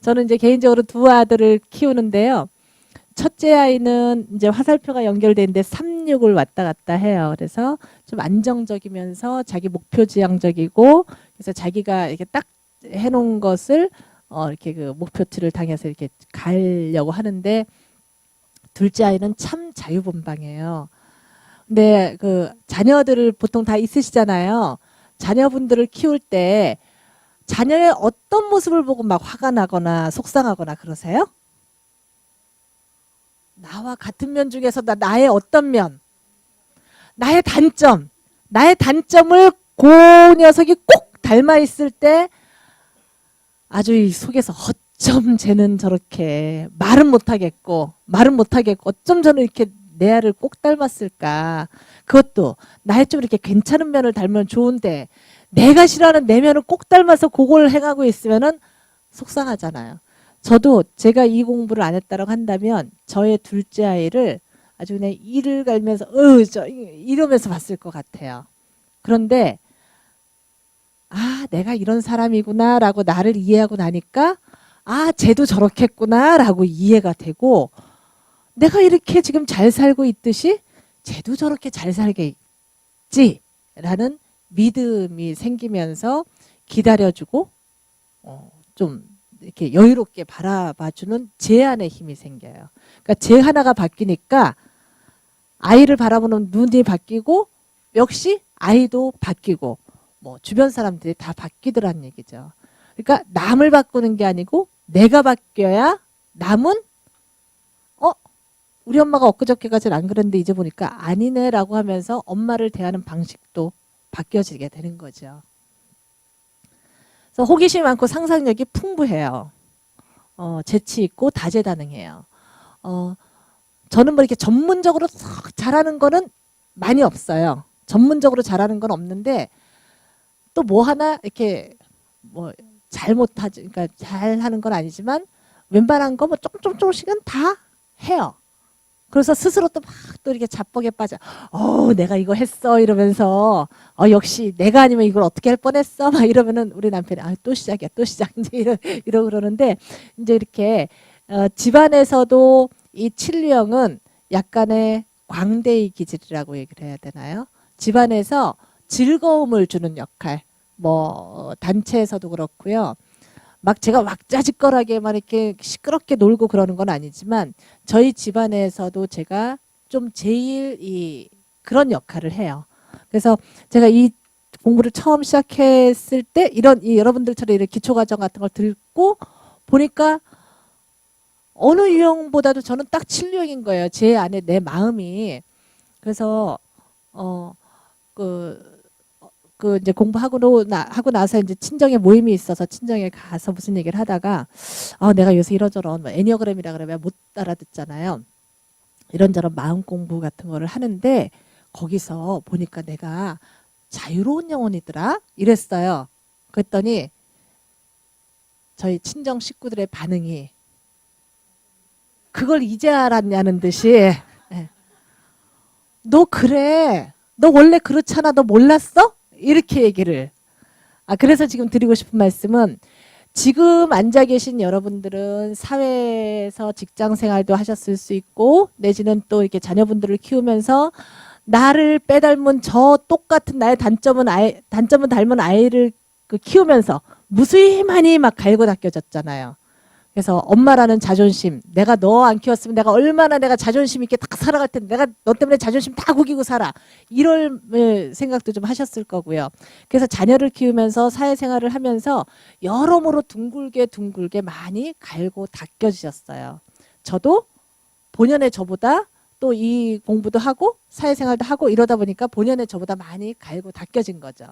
저는 이제 개인적으로 두 아들을 키우는데요. 첫째 아이는 이제 화살표가 연결되는데 36을 왔다 갔다 해요. 그래서 좀 안정적이면서 자기 목표 지향적이고 그래서 자기가 이렇게 딱 해놓은 것을 이렇게 그 목표치를 향해서 이렇게 가려고 하는데 둘째 아이는 참 자유분방해요. 근데 그 자녀들을 보통 다 있으시잖아요. 자녀분들을 키울 때 자녀의 어떤 모습을 보고 막 화가 나거나 속상하거나 그러세요? 나와 같은 면 중에서 나의 어떤 면, 나의 단점을 그 녀석이 꼭 닮아 있을 때 아주 이 속에서 어쩜 쟤는 저렇게 말은 못하겠고 어쩜 저는 이렇게 내 아를 꼭 닮았을까. 그것도 나의 좀 이렇게 괜찮은 면을 닮으면 좋은데 내가 싫어하는 내 면을 꼭 닮아서 그걸 행하고 있으면은 속상하잖아요. 저도 제가 이 공부를 안 했다고 한다면 저의 둘째 아이를 아주 그냥 이를 갈면서 이러면서 봤을 것 같아요. 그런데 내가 이런 사람이구나 라고 나를 이해하고 나니까 쟤도 저렇겠구나 라고 이해가 되고 내가 이렇게 지금 잘 살고 있듯이 쟤도 저렇게 잘 살겠지 라는 믿음이 생기면서 기다려주고 좀 이렇게 여유롭게 바라봐주는 제 안에 힘이 생겨요. 그러니까 제 하나가 바뀌니까 아이를 바라보는 눈이 바뀌고 역시 아이도 바뀌고 뭐 주변 사람들이 다 바뀌더란 얘기죠. 그러니까 남을 바꾸는 게 아니고 내가 바뀌어야 남은 우리 엄마가 엊그저께까지는 안 그랬는데 이제 보니까 아니네라고 하면서 엄마를 대하는 방식도 바뀌어지게 되는 거죠. 그래서 호기심이 많고 상상력이 풍부해요. 재치 있고 다재다능해요. 저는 뭐 이렇게 전문적으로 썩 잘하는 거는 많이 없어요. 전문적으로 잘하는 건 없는데 또 뭐 하나 이렇게 뭐 잘못하지, 그러니까 잘하는 건 아니지만 웬만한 거 뭐 조금씩은 다 해요. 그래서 스스로 또 막 또 이렇게 자뻑에 빠져. 내가 이거 했어 이러면서 역시 내가 아니면 이걸 어떻게 할 뻔했어 막 이러면은 우리 남편이 또 시작이야 또 시작 이제 이러 그러는데 이제 이렇게 집안에서도 이 칠류형은 약간의 광대의 기질이라고 얘기를 해야 되나요? 집안에서 즐거움을 주는 역할. 뭐 단체에서도 그렇고요. 막 제가 왁자지껄하게 막 이렇게 시끄럽게 놀고 그러는 건 아니지만 저희 집안에서도 제가 좀 제일 그런 역할을 해요. 그래서 제가 이 공부를 처음 시작했을 때 이런 여러분들처럼 이런 기초과정 같은 걸 듣고 보니까 어느 유형보다도 저는 딱 칠유형인 거예요. 제 안에 내 마음이. 그래서 이제 공부하고 나서 이제 친정에 모임이 있어서 친정에 가서 무슨 얘기를 하다가 내가 요새 이러저런 뭐 애니어그램이라 그러면 못 알아듣잖아요. 이런저런 마음 공부 같은 거를 하는데 거기서 보니까 내가 자유로운 영혼이더라 이랬어요. 그랬더니 저희 친정 식구들의 반응이 그걸 이제 알았냐는 듯이 너 그래 너 원래 그렇잖아 너 몰랐어? 이렇게 얘기를. 그래서 지금 드리고 싶은 말씀은 지금 앉아 계신 여러분들은 사회에서 직장 생활도 하셨을 수 있고 내지는 또 이렇게 자녀분들을 키우면서 나를 빼닮은 저 똑같은 나의 단점은 닮은 아이를 키우면서 무수히 많이 막 갈고 닦여졌잖아요. 그래서 엄마라는 자존심, 내가 너 안 키웠으면 내가 얼마나 내가 자존심 있게 딱 살아갈 텐데 내가 너 때문에 자존심 다 구기고 살아. 이럴 생각도 좀 하셨을 거고요. 그래서 자녀를 키우면서 사회생활을 하면서 여러모로 둥글게 많이 갈고 닦여지셨어요. 저도 본연의 저보다 또 이 공부도 하고 사회생활도 하고 이러다 보니까 본연의 저보다 많이 갈고 닦여진 거죠.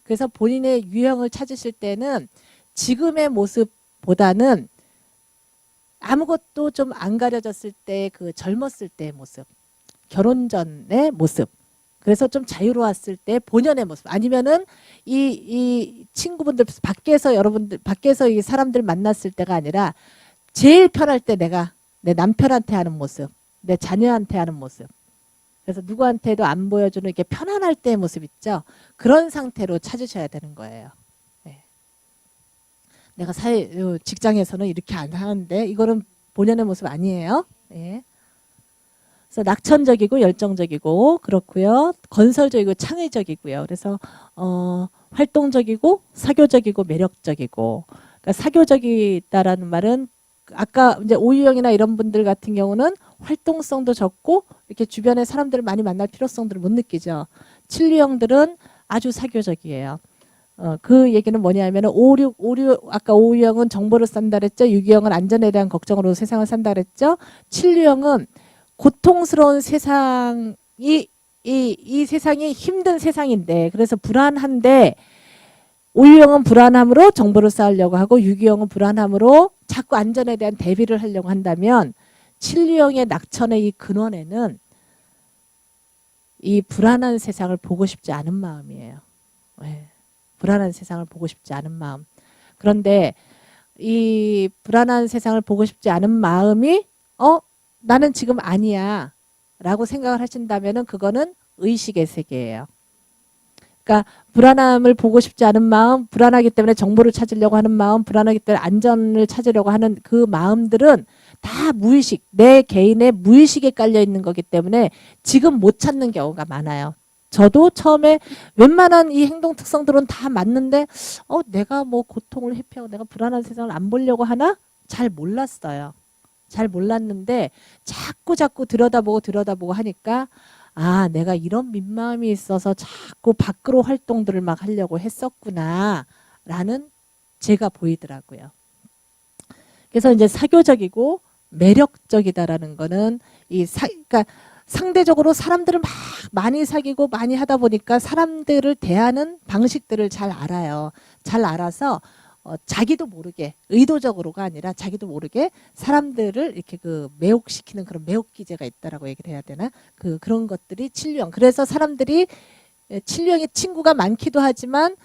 그래서 본인의 유형을 찾으실 때는 지금의 모습보다는 아무것도 좀 안 가려졌을 때 그 젊었을 때의 모습, 결혼 전의 모습, 그래서 좀 자유로웠을 때 본연의 모습, 아니면은 이 친구분들 밖에서 여러분들 밖에서 이 사람들 만났을 때가 아니라 제일 편할 때 내가 내 남편한테 하는 모습, 내 자녀한테 하는 모습, 그래서 누구한테도 안 보여주는 이렇게 편안할 때의 모습 있죠. 그런 상태로 찾으셔야 되는 거예요. 내가 직장에서는 이렇게 안 하는데 이거는 본연의 모습 아니에요. 그래서 낙천적이고 열정적이고 그렇고요. 건설적이고 창의적이고요. 그래서 활동적이고 사교적이고 매력적이고. 그러니까 사교적이다라는 말은 아까 이제 오유형이나 이런 분들 같은 경우는 활동성도 적고 이렇게 주변에 사람들을 많이 만날 필요성들을 못 느끼죠. 칠유형들은 아주 사교적이에요. 그 얘기는 뭐냐면은 56 아까 5유형은 정보를 싼다 그랬죠. 6유형은 안전에 대한 걱정으로 세상을 산다 그랬죠. 7유형은 고통스러운 세상이 이 세상이 힘든 세상인데 그래서 불안한데 5유형은 불안함으로 정보를 쌓으려고 하고 6유형은 불안함으로 자꾸 안전에 대한 대비를 하려고 한다면 7유형의 낙천의 이 근원에는 이 불안한 세상을 보고 싶지 않은 마음이에요. 불안한 세상을 보고 싶지 않은 마음. 그런데 이 불안한 세상을 보고 싶지 않은 마음이 나는 지금 아니야 라고 생각을 하신다면 그거는 의식의 세계예요. 그러니까 불안함을 보고 싶지 않은 마음, 불안하기 때문에 정보를 찾으려고 하는 마음, 불안하기 때문에 안전을 찾으려고 하는 그 마음들은 다 무의식, 내 개인의 무의식에 깔려 있는 거기 때문에 지금 못 찾는 경우가 많아요. 저도 처음에 웬만한 이 행동 특성들은 다 맞는데 내가 뭐 고통을 회피하고 내가 불안한 세상을 안 보려고 하나? 잘 몰랐어요. 잘 몰랐는데 자꾸 들여다보고 하니까 아, 내가 이런 민마음이 있어서 자꾸 밖으로 활동들을 막 하려고 했었구나 라는 제가 보이더라고요. 그래서 이제 사교적이고 매력적이다라는 거는 그러니까 상대적으로 사람들을 막 많이 사귀고 많이 하다 보니까 사람들을 대하는 방식들을 잘 알아요. 잘 알아서 자기도 모르게 의도적으로가 아니라 자기도 모르게 사람들을 이렇게 그 매혹시키는 그런 매혹 기제가 있다라고 얘기를 해야 되나? 그런 것들이 칠류형. 그래서 사람들이 칠류형의 친구가 많기도 하지만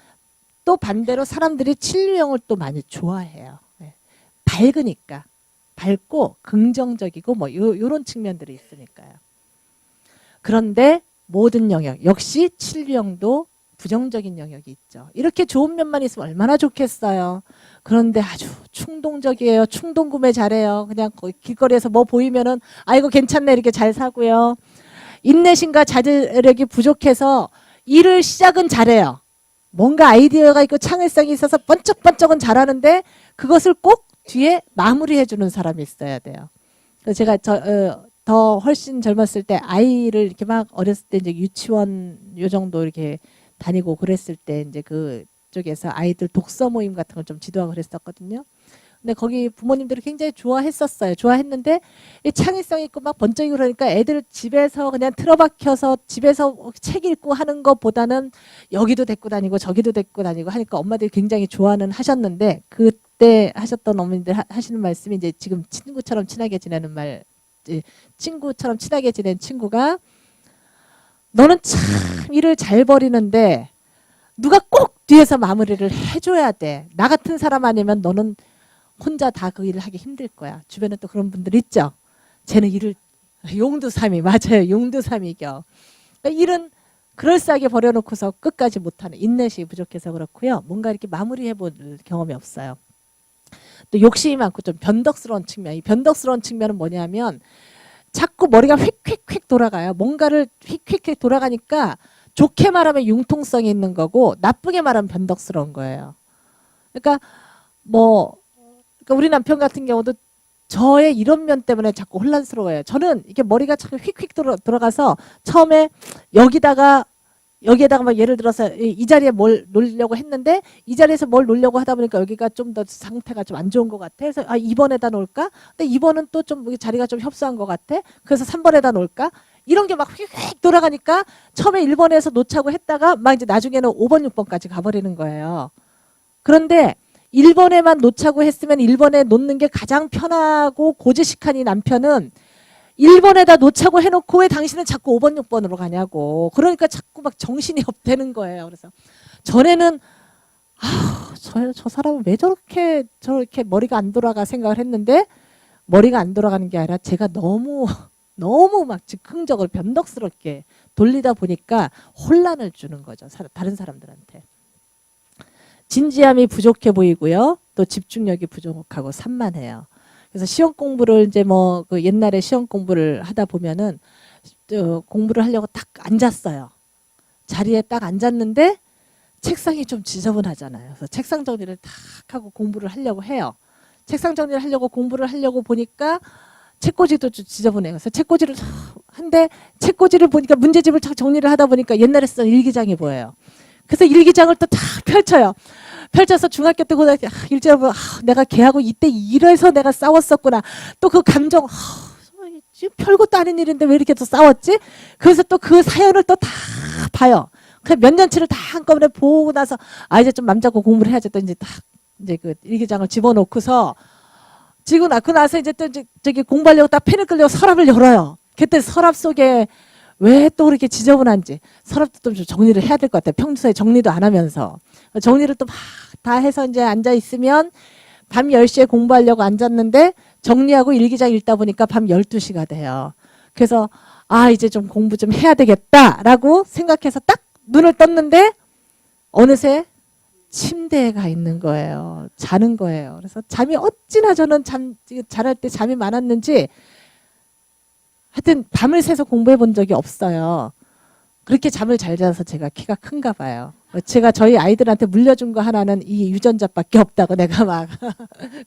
또 반대로 사람들이 칠류형을 또 많이 좋아해요. 밝으니까. 밝고 긍정적이고 뭐 요런 측면들이 있으니까요. 그런데 모든 영역 역시 칠류형도 부정적인 영역이 있죠. 이렇게 좋은 면만 있으면 얼마나 좋겠어요. 그런데 아주 충동적이에요. 충동 구매 잘해요. 그냥 길거리에서 뭐 보이면은 아이고 괜찮네 이렇게 잘 사고요. 인내심과 자제력이 부족해서 일을 시작은 잘해요. 뭔가 아이디어가 있고 창의성이 있어서 번쩍번쩍은 잘하는데 그것을 꼭 뒤에 마무리해주는 사람이 있어야 돼요. 그래서 제가 더 훨씬 젊었을 때 아이를 이렇게 막 어렸을 때 이제 유치원 요 정도 이렇게 다니고 그랬을 때 이제 그쪽에서 아이들 독서 모임 같은 걸 좀 지도하고 그랬었거든요. 근데 거기 부모님들이 굉장히 좋아했었어요. 좋아했는데 이 창의성 있고 막 번쩍이고 그러니까 애들 집에서 그냥 틀어박혀서 집에서 책 읽고 하는 것보다는 여기도 데리고 다니고 저기도 데리고 다니고 하니까 엄마들이 굉장히 좋아는 하셨는데 그때 하셨던 어머님들 하시는 말씀이 이제 지금 친구처럼 친하게 지내는 말 친구처럼 친하게 지낸 친구가 너는 참 일을 잘 벌이는데 누가 꼭 뒤에서 마무리를 해줘야 돼. 나 같은 사람 아니면 너는 혼자 다 그 일을 하기 힘들 거야. 주변에 또 그런 분들 있죠. 쟤는 일을 용두삼이 맞아요. 용두삼이겨. 그러니까 일은 그럴싸하게 버려놓고서 끝까지 못하는 인내심이 부족해서 그렇고요. 뭔가 이렇게 마무리해볼 경험이 없어요. 또 욕심이 많고 좀 변덕스러운 측면. 이 변덕스러운 측면은 뭐냐면 자꾸 머리가 휙휙휙 돌아가요. 뭔가를 휙휙휙 돌아가니까 좋게 말하면 융통성이 있는 거고 나쁘게 말하면 변덕스러운 거예요. 그러니까 그러니까 우리 남편 같은 경우도 저의 이런 면 때문에 자꾸 혼란스러워요. 저는 이게 머리가 자꾸 휙휙 돌아가서 처음에 여기에다가 막 예를 들어서 이 자리에 뭘 놓으려고 했는데 이 자리에서 뭘 놓으려고 하다 보니까 여기가 좀 더 상태가 좀 안 좋은 것 같아. 그래서 2번에다 놓을까? 근데 2번은 또 좀 자리가 좀 협소한 것 같아. 그래서 3번에다 놓을까? 이런 게 막 휙휙 돌아가니까 처음에 1번에서 놓자고 했다가 막 이제 나중에는 5번, 6번까지 가버리는 거예요. 그런데 1번에만 놓자고 했으면 1번에 놓는 게 가장 편하고 고지식한 이 남편은 1번에다 놓자고 해놓고 왜 당신은 자꾸 5번, 6번으로 가냐고. 그러니까 자꾸 막 정신이 없대는 거예요. 그래서 전에는 저 사람은 왜 저렇게 머리가 안 돌아가 생각을 했는데 머리가 안 돌아가는 게 아니라 제가 너무 막 즉흥적으로 변덕스럽게 돌리다 보니까 혼란을 주는 거죠. 다른 사람들한테. 진지함이 부족해 보이고요. 또 집중력이 부족하고 산만해요. 그래서 시험 공부를 이제 그 옛날에 시험 공부를 하다 보면은 공부를 하려고 딱 앉았어요. 자리에 딱 앉았는데 책상이 좀 지저분하잖아요. 그래서 책상 정리를 탁 하고 공부를 하려고 해요. 책상 정리를 하려고 공부를 하려고 보니까 책꽂이도 좀 지저분해요. 그래서 책꽂이를 한데 책꽂이를 보니까 문제집을 탁 정리를 하다 보니까 옛날에 쓰던 일기장이 보여요. 그래서 일기장을 또 탁 펼쳐요. 펼쳐서 중학교 때 고등학교 때 일제로 보면 내가 걔하고 이때 이래서 내가 싸웠었구나. 또 그 감정 별것도 아닌 일인데 왜 이렇게 또 싸웠지? 그래서 또 그 사연을 또 다 봐요. 그 몇 년치를 다 한꺼번에 보고 나서 이제 좀 맘 잡고 공부를 해야지. 또 이제 그 일기장을 집어넣고서 지고 나서 이제 또 저기 공부하려고 딱 펜을 끌려고 서랍을 열어요. 그때 서랍 속에 왜 또 그렇게 지저분한지 서랍도 좀 정리를 해야 될 것 같아요. 평소에 정리도 안 하면서 정리를 또 막 다 해서 이제 앉아 있으면 밤 10시에 공부하려고 앉았는데 정리하고 일기장 읽다 보니까 밤 12시가 돼요. 그래서 이제 좀 공부 좀 해야 되겠다라고 생각해서 딱 눈을 떴는데 어느새 침대에 가 있는 거예요. 자는 거예요. 그래서 잠이 어찌나 저는 잘할 때 잠이 많았는지 하여튼 밤을 새서 공부해 본 적이 없어요. 그렇게 잠을 잘 자서 제가 키가 큰가 봐요. 제가 저희 아이들한테 물려준 거 하나는 이 유전자밖에 없다고 내가 막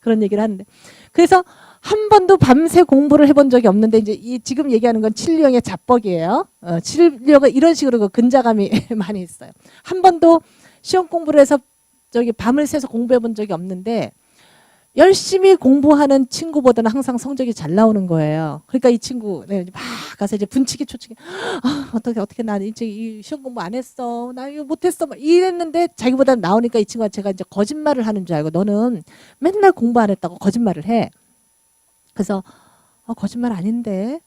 그런 얘기를 하는데. 그래서 한 번도 밤새 공부를 해본 적이 없는데 이제 이 지금 얘기하는 건 칠류형의 자뻑이에요. 칠류형은 이런 식으로 그 근자감이 많이 있어요. 한 번도 시험 공부를 해서 저기 밤을 새서 공부해 본 적이 없는데 열심히 공부하는 친구보다는 항상 성적이 잘 나오는 거예요. 그러니까 이 친구 네, 막 가서 이제 분치기 초치기 어떻게 나 이제 이 시험 공부 안 했어 나 이거 못했어 막 이랬는데 자기보다 나오니까 이 친구가 제가 이제 거짓말을 하는 줄 알고 너는 맨날 공부 안 했다고 거짓말을 해. 그래서 거짓말 아닌데.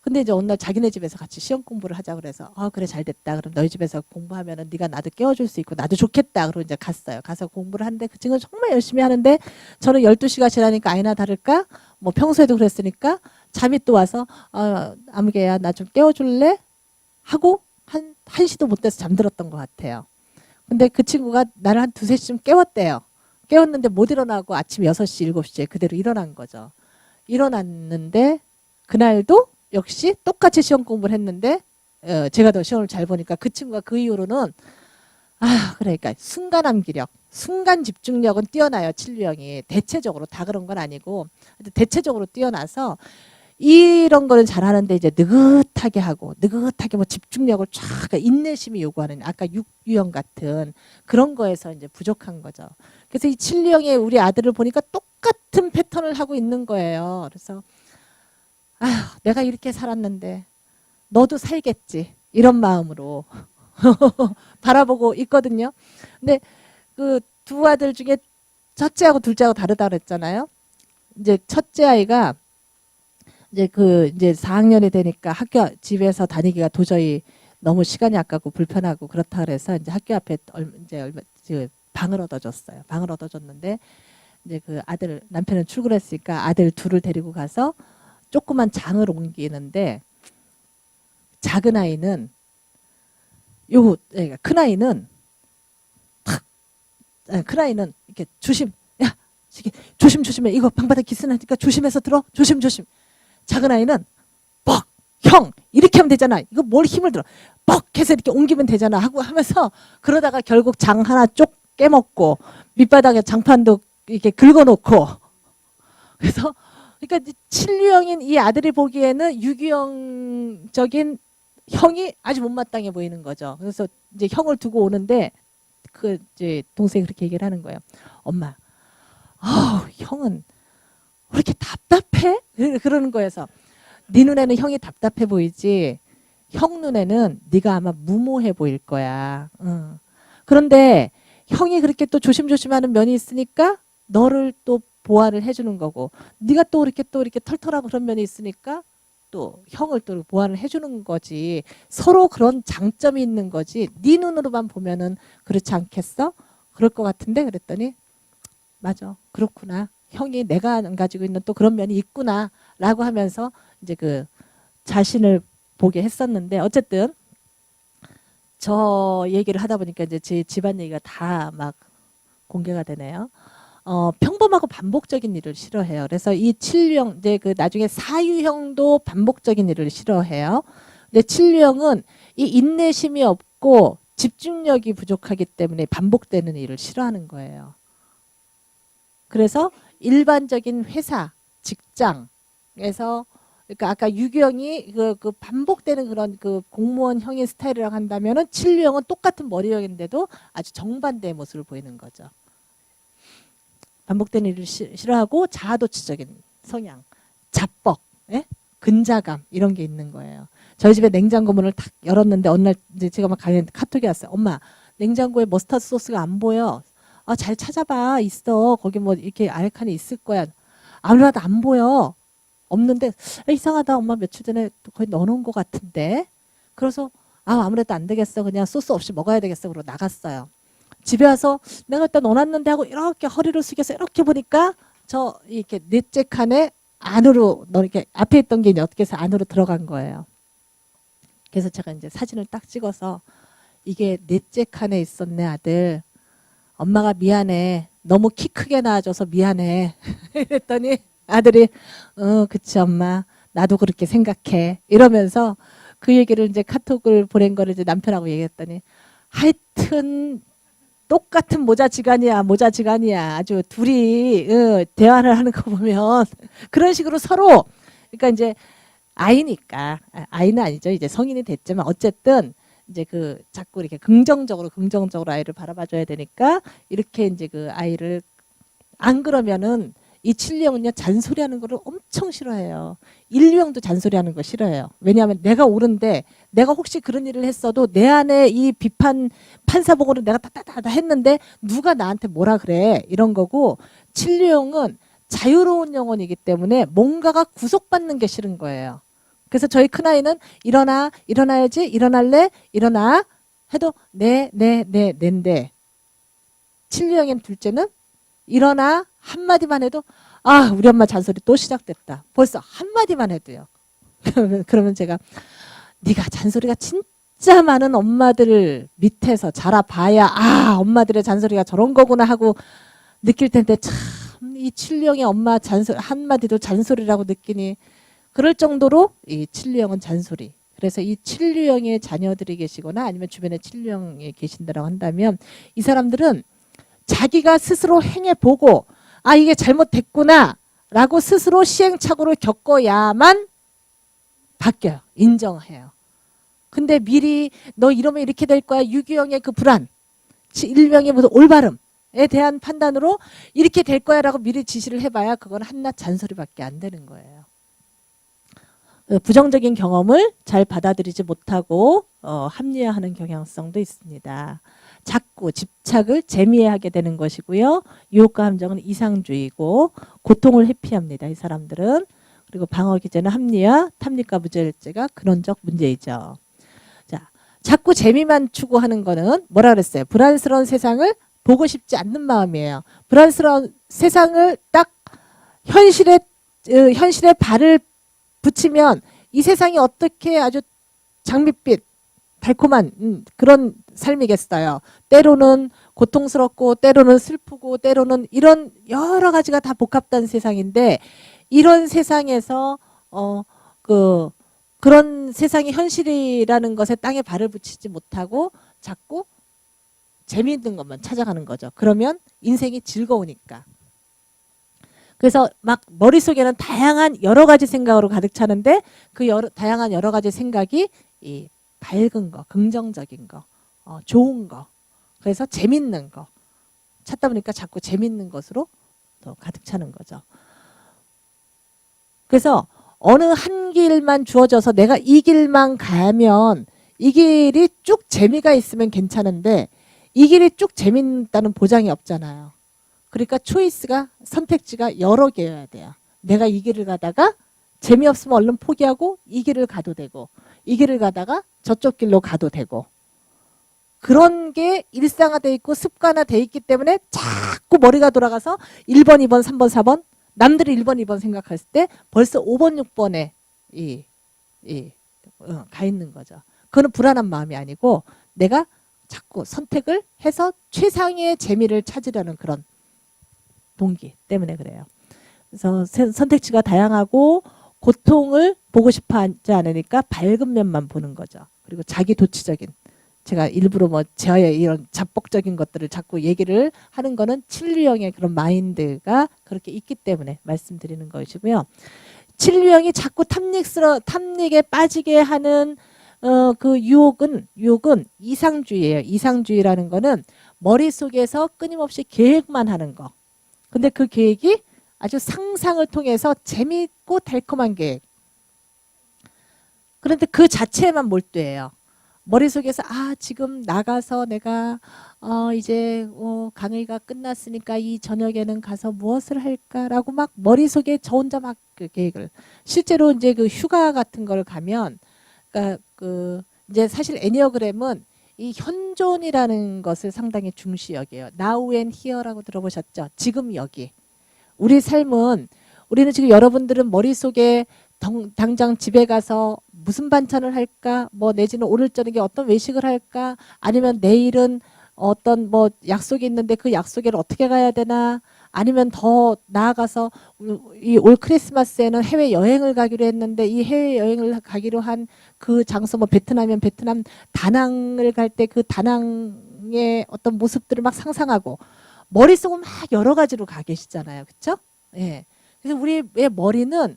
근데 이제 어느 날 자기네 집에서 같이 시험 공부를 하자 그래서 그래 잘 됐다. 그럼 너희 집에서 공부하면은 네가 나도 깨워줄 수 있고 나도 좋겠다. 그러고 이제 갔어요. 가서 공부를 하는데 그 친구는 정말 열심히 하는데 저는 12시가 지나니까 아니나 다를까 뭐 평소에도 그랬으니까 잠이 또 와서 아무개야 나 좀 깨워줄래? 하고 한 1시도 못 돼서 잠들었던 것 같아요. 근데 그 친구가 나를 한 2-3시쯤 깨웠대요. 깨웠는데 못 일어나고 아침 6시, 7시에 그대로 일어난 거죠. 일어났는데 그날도 역시 똑같이 시험 공부를 했는데 제가 더 시험을 잘 보니까 그 친구가 그 이후로는 그러니까 순간 암기력, 순간 집중력은 뛰어나요. 칠류형이 대체적으로 다 그런 건 아니고 대체적으로 뛰어나서 이런 거는 잘하는데 이제 느긋하게 하고 느긋하게 뭐 집중력을 쫙 그러니까 인내심이 요구하는 아까 육유형 같은 그런 거에서 이제 부족한 거죠. 그래서 이 칠류형의 우리 아들을 보니까 똑같은 패턴을 하고 있는 거예요. 그래서 내가 이렇게 살았는데 너도 살겠지 이런 마음으로 바라보고 있거든요. 근데 그 두 아들 중에 첫째하고 둘째하고 다르다 그랬잖아요. 이제 첫째 아이가 이제 4학년이 되니까 학교 집에서 다니기가 도저히 너무 시간이 아깝고 불편하고 그렇다 그래서 이제 학교 앞에 방을 얻어줬어요. 방을 얻어줬는데 이제 그 아들 남편은 출근했으니까 아들 둘을 데리고 가서 조그만 장을 옮기는데 작은 아이는 큰 아이는 큰 아이는 이렇게 야 조심해 이거 방바닥 기스나니까 조심해서 들어 조심 작은 아이는 뻑 형 이렇게 하면 되잖아 이거 뭘 힘을 들어 뻑 해서 이렇게 옮기면 되잖아 하고 하면서 그러다가 결국 장 하나 쪽 깨먹고 밑바닥에 장판도 이렇게 긁어놓고 그래서 그러니까 칠류형인 이 아들이 보기에는 유기형적인 형이 아주 못마땅해 보이는 거죠. 그래서 이제 형을 두고 오는데 그 이제 동생이 그렇게 얘기를 하는 거예요. 엄마, 형은 왜 이렇게 답답해? 그러는 거여서 네 눈에는 형이 답답해 보이지 형 눈에는 네가 아마 무모해 보일 거야. 그런데 형이 그렇게 또 조심조심하는 면이 있으니까 너를 또 보완을 해주는 거고 네가 또 이렇게 털털하고 그런 면이 있으니까 또 형을 또 보완을 해주는 거지 서로 그런 장점이 있는 거지 네 눈으로만 보면은 그렇지 않겠어? 그럴 것 같은데 그랬더니 맞아 그렇구나 형이 내가 안 가지고 있는 또 그런 면이 있구나 라고 하면서 이제 그 자신을 보게 했었는데 어쨌든 저 얘기를 하다 보니까 이제 제 집안 얘기가 다 막 공개가 되네요. 평범하고 반복적인 일을 싫어해요. 그래서 이 칠류형 이제 그 나중에 사유형도 반복적인 일을 싫어해요. 근데 칠류형은 이 인내심이 없고 집중력이 부족하기 때문에 반복되는 일을 싫어하는 거예요. 그래서 일반적인 회사, 직장에서 그러니까 아까 유기형이 그 반복되는 그런 그 공무원형의 스타일이라고 한다면은 칠류형은 똑같은 머리형인데도 아주 정반대의 모습을 보이는 거죠. 반복되는 일을 싫어하고 자아도취적인 성향, 자뻑, 근자감 이런 게 있는 거예요. 저희 집에 냉장고 문을 탁 열었는데 어느 날 이제 제가 막 가는데 카톡이 왔어요. 엄마 냉장고에 머스타드 소스가 안 보여. 잘 찾아봐 있어. 거기 뭐 이렇게 아래칸에 있을 거야. 아무래도 안 보여. 없는데 이상하다. 엄마 며칠 전에 거의 넣어놓은 것 같은데. 그래서 아무래도 안 되겠어. 그냥 소스 없이 먹어야 되겠어. 그러고 나갔어요. 집에 와서 내가 일단 넣어놨는데 하고 이렇게 허리를 숙여서 이렇게 보니까 저 이렇게 넷째 칸에 안으로 이렇게 앞에 있던 게 이제 어떻게 해서 안으로 들어간 거예요. 그래서 제가 이제 사진을 딱 찍어서 이게 넷째 칸에 있었네 아들. 엄마가 미안해. 너무 키 크게 낳아줘서 미안해. 이랬더니 아들이 그치 엄마 나도 그렇게 생각해. 이러면서 그 얘기를 이제 카톡을 보낸 거를 이제 남편하고 얘기했더니 하여튼 똑같은 모자지간이야. 아주 둘이 대화를 하는 거 보면 그런 식으로 서로 그러니까 이제 아이니까 아이는 아니죠. 이제 성인이 됐지만 어쨌든 이제 그 자꾸 이렇게 긍정적으로 아이를 바라봐줘야 되니까 이렇게 이제 그 아이를 안 그러면은 이 칠리형은요 잔소리하는 거를 엄청 싫어해요. 인류형도 잔소리하는 거 싫어해요. 왜냐하면 내가 옳은데 내가 혹시 그런 일을 했어도 내 안에 이 비판 판사복으로 내가 다다다다 했는데 누가 나한테 뭐라 그래 이런 거고 칠리형은 자유로운 영혼이기 때문에 뭔가가 구속받는 게 싫은 거예요. 그래서 저희 큰아이는 일어나야지 일어날래 일어나 해도 네인데 칠리형인 둘째는 일어나 한마디만 해도 아 우리 엄마 잔소리 또 시작됐다. 벌써 한마디만 해도요. 그러면 제가 네가 잔소리가 진짜 많은 엄마들 밑에서 자라봐야 아 엄마들의 잔소리가 저런 거구나 하고 느낄 텐데 참 이 칠리형의 엄마 잔소리 한마디도 잔소리라고 느끼니 그럴 정도로 이 칠리형은 잔소리. 그래서 이 칠리형의 자녀들이 계시거나 아니면 주변에 칠리형이 계신다고 한다면 이 사람들은 자기가 스스로 행해보고 아 이게 잘못됐구나 라고 스스로 시행착오를 겪어야만 바뀌어요. 인정해요. 근데 미리 너 이러면 이렇게 될 거야. 유기형의 그 불안, 일명의 무슨 올바름에 대한 판단으로 이렇게 될 거야 라고 미리 지시를 해봐야 그건 한낱 잔소리밖에 안 되는 거예요. 부정적인 경험을 잘 받아들이지 못하고 합리화하는 경향성도 있습니다. 자꾸 집착을 재미하게 되는 것이고요. 유혹과 함정은 이상주의고 고통을 회피합니다. 이 사람들은. 그리고 방어 기제는 합리화, 탐닉과 무절제가 근원적 문제이죠. 자, 자꾸 재미만 추구하는 거는 뭐라 그랬어요? 불안스러운 세상을 보고 싶지 않는 마음이에요. 불안스러운 세상을 딱 현실에 발을 붙이면 이 세상이 어떻게 아주 장밋빛 달콤한 그런 삶이겠어요. 때로는 고통스럽고 때로는 슬프고 때로는 이런 여러 가지가 다 복합된 세상인데 이런 세상에서 그런 세상이 현실이라는 것에 땅에 발을 붙이지 못하고 자꾸 재미있는 것만 찾아가는 거죠. 그러면 인생이 즐거우니까. 그래서 막 머릿속에는 다양한 여러 가지 생각으로 가득 차는데 그 다양한 여러 가지 생각이 이 밝은 거, 긍정적인 거, 좋은 거, 그래서 재밌는 거 찾다 보니까 자꾸 재밌는 것으로 더 가득 차는 거죠. 그래서 어느 한 길만 주어져서 내가 이 길만 가면 이 길이 쭉 재미가 있으면 괜찮은데 이 길이 쭉 재밌다는 보장이 없잖아요. 그러니까 초이스가 선택지가 여러 개여야 돼요. 내가 이 길을 가다가 재미없으면 얼른 포기하고 이 길을 가도 되고 이 길을 가다가 저쪽 길로 가도 되고 그런 게 일상화돼 있고 습관화돼 있기 때문에 자꾸 머리가 돌아가서 1번, 2번, 3번, 4번 남들이 1번, 2번 생각했을 때 벌써 5번, 6번에 가 있는 거죠. 그거는 불안한 마음이 아니고 내가 자꾸 선택을 해서 최상의 재미를 찾으려는 그런 동기 때문에 그래요. 그래서 선택지가 다양하고 고통을 보고 싶어 하지 않으니까 밝은 면만 보는 거죠. 그리고 자기 도취적인 제가 일부러 뭐 저의 이런 잡복적인 것들을 자꾸 얘기를 하는 거는 칠류형의 그런 마인드가 그렇게 있기 때문에 말씀드리는 것이고요. 칠류형이 자꾸 탐닉에 빠지게 하는 그 유혹은 이상주의예요. 이상주의라는 거는 머릿속에서 끊임없이 계획만 하는 거. 근데 그 계획이 아주 상상을 통해서 재미있고 달콤한 계획. 그런데 그 자체에만 몰두해요. 머릿속에서 지금 나가서 내가 이제 강의가 끝났으니까 이 저녁에는 가서 무엇을 할까라고 막 머릿속에 저 혼자 막 그 계획을 실제로 이제 그 휴가 같은 걸 가면 그러니까 그 이제 사실 애니어그램은 이 현존이라는 것을 상당히 중시 여겨요. Now and here라고 들어보셨죠? 지금 여기. 우리 삶은 우리는 지금 여러분들은 머릿속에 당장 집에 가서 무슨 반찬을 할까? 뭐 내지는 오늘 저녁에 어떤 외식을 할까? 아니면 내일은 어떤 뭐 약속이 있는데 그 약속에를 어떻게 가야 되나? 아니면 더 나아가서 이 올 크리스마스에는 해외 여행을 가기로 했는데 이 해외 여행을 가기로 한 그 장소 뭐 베트남이면 베트남 다낭을 갈 때 그 다낭의 어떤 모습들을 막 상상하고 머릿속은 막 여러 가지로 가 계시잖아요. 그렇죠? 예. 그래서 우리의 머리는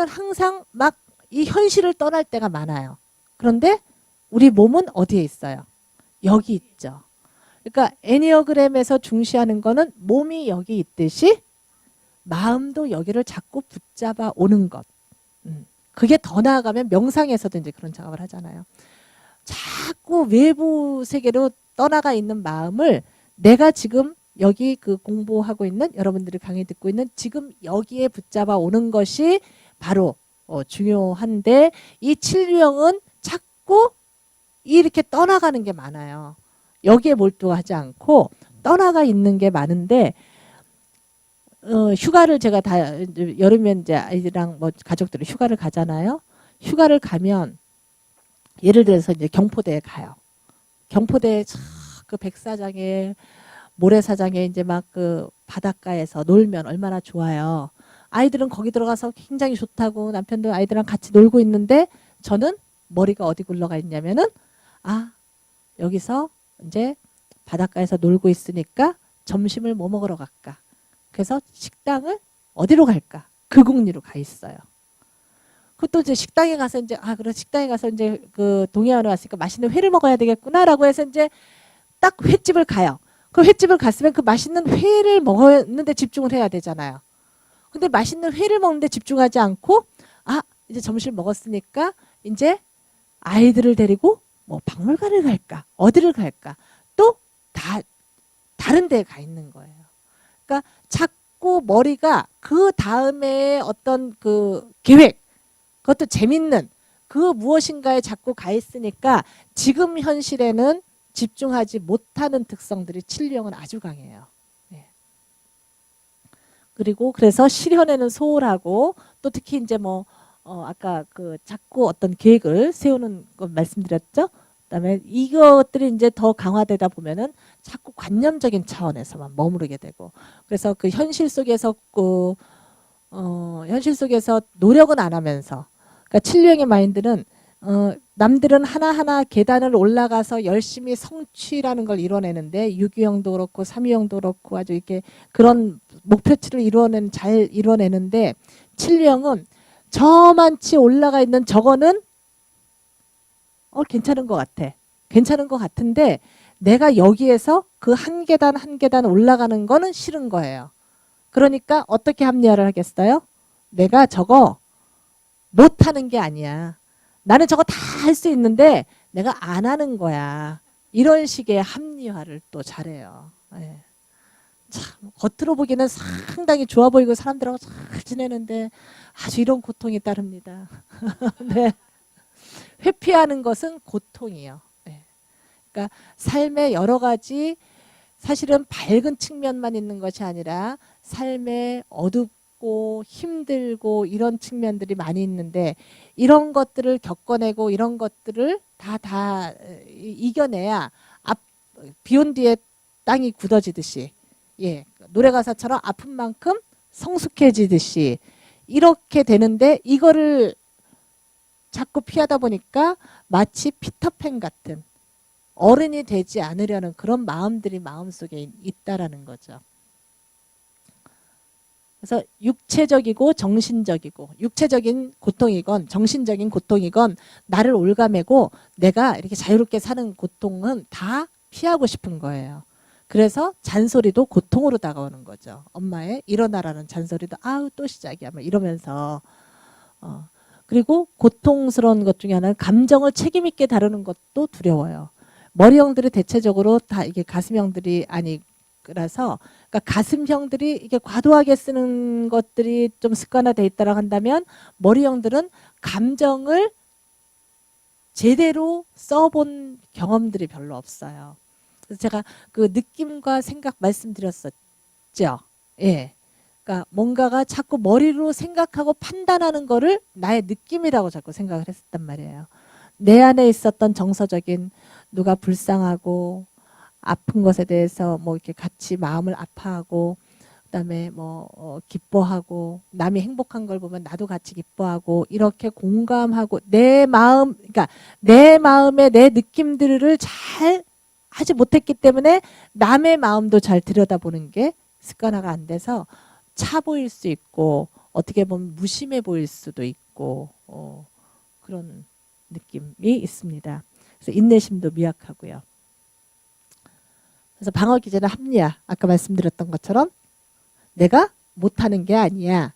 항상 막 이 현실을 떠날 때가 많아요. 그런데 우리 몸은 어디에 있어요? 여기 있죠. 그러니까 애니어그램에서 중시하는 거는 몸이 여기 있듯이 마음도 여기를 자꾸 붙잡아 오는 것. 그게 더 나아가면 명상에서도 이제 그런 작업을 하잖아요. 자꾸 외부 세계로 떠나가 있는 마음을 내가 지금 여기 그 공부하고 있는 여러분들이 강의 듣고 있는 지금 여기에 붙잡아 오는 것이 바로 중요한데 이 칠유형은 자꾸 이렇게 떠나가는 게 많아요. 여기에 몰두하지 않고 떠나가 있는 게 많은데 휴가를 제가 다 여름에 이제 아이들이랑 뭐 가족들이 휴가를 가잖아요. 휴가를 가면 예를 들어서 이제 경포대에 가요. 경포대 그 백사장에 모래사장에 이제 막 그 바닷가에서 놀면 얼마나 좋아요. 아이들은 거기 들어가서 굉장히 좋다고 남편도 아이들이랑 같이 놀고 있는데 저는 머리가 어디 굴러가 있냐면은 여기서 이제 바닷가에서 놀고 있으니까 점심을 뭐 먹으러 갈까? 그래서 식당을 어디로 갈까? 극옥리로 가 있어요. 그것도 이제 식당에 가서 이제 그래 식당에 가서 이제 그 동해안에 왔으니까 맛있는 회를 먹어야 되겠구나라고 해서 이제 딱 횟집을 가요. 그 횟집을 갔으면 그 맛있는 회를 먹었는데 집중을 해야 되잖아요. 근데 맛있는 회를 먹는데 집중하지 않고 이제 점심을 먹었으니까 이제 아이들을 데리고 뭐 박물관을 갈까? 어디를 갈까? 또 다른 데에 가 있는 거예요. 그러니까 자꾸 머리가 그 다음에 어떤 그 계획, 그것도 재밌는 그 무엇인가에 자꾸 가 있으니까 지금 현실에는 집중하지 못하는 특성들이 칠유형은 아주 강해요. 네. 그리고 그래서 실현에는 소홀하고 또 특히 이제 뭐 아까 그 자꾸 어떤 계획을 세우는 거 말씀드렸죠. 그다음에 이것들이 이제 더 강화되다 보면은 자꾸 관념적인 차원에서만 머무르게 되고 그래서 그 현실 속에서 현실 속에서 노력은 안 하면서 그러니까 칠유형의 마인드는 남들은 하나하나 계단을 올라가서 열심히 성취라는 걸 이뤄내는데 유기형도 그렇고 삼유형도 그렇고 아주 이렇게 그런 목표치를 잘 이뤄내는데 칠유형은 저만치 올라가 있는 저거는 괜찮은 것 같아. 괜찮은 것 같은데 내가 여기에서 그 한 계단 한 계단 올라가는 거는 싫은 거예요. 그러니까 어떻게 합리화를 하겠어요? 내가 저거 못하는 게 아니야. 나는 저거 다 할 수 있는데 내가 안 하는 거야. 이런 식의 합리화를 또 잘해요. 네. 참 겉으로 보기에는 상당히 좋아 보이고 사람들하고 잘 지내는데 아주 이런 고통이 따릅니다. 네. 회피하는 것은 고통이에요. 네. 그러니까 삶의 여러 가지 사실은 밝은 측면만 있는 것이 아니라 삶의 어둡고 힘들고 이런 측면들이 많이 있는데 이런 것들을 겪어내고 이런 것들을 다 이겨내야 비온 뒤에 땅이 굳어지듯이 노래 가사처럼 아픈 만큼 성숙해지듯이 이렇게 되는데 이거를 자꾸 피하다 보니까 마치 피터팬 같은 어른이 되지 않으려는 그런 마음들이 마음속에 있다라는 거죠. 그래서 육체적이고 정신적이고 육체적인 고통이건 정신적인 고통이건 나를 올가매고 내가 이렇게 자유롭게 사는 고통은 다 피하고 싶은 거예요. 그래서 잔소리도 고통으로 다가오는 거죠. 엄마의 일어나라는 잔소리도 또 시작이야 막 이러면서 그리고 고통스러운 것 중에 하나는 감정을 책임 있게 다루는 것도 두려워요. 머리형들이 대체적으로 다 이게 가슴형들이 아니라서 그러니까 가슴형들이 이게 과도하게 쓰는 것들이 좀 습관화돼 있다고 한다면 머리형들은 감정을 제대로 써본 경험들이 별로 없어요. 그래서 제가 그 느낌과 생각 말씀드렸었죠. 예. 그러니까 뭔가가 자꾸 머리로 생각하고 판단하는 거를 나의 느낌이라고 자꾸 생각을 했었단 말이에요. 내 안에 있었던 정서적인 누가 불쌍하고 아픈 것에 대해서 뭐 이렇게 같이 마음을 아파하고 그다음에 뭐 기뻐하고 남이 행복한 걸 보면 나도 같이 기뻐하고 이렇게 공감하고 내 마음 그러니까 내 마음의 내 느낌들을 잘 하지 못했기 때문에 남의 마음도 잘 들여다보는 게 습관화가 안 돼서 차 보일 수 있고 어떻게 보면 무심해 보일 수도 있고 그런 느낌이 있습니다. 그래서 인내심도 미약하고요. 그래서 방어 기제는 합리화. 아까 말씀드렸던 것처럼 내가 못하는 게 아니야.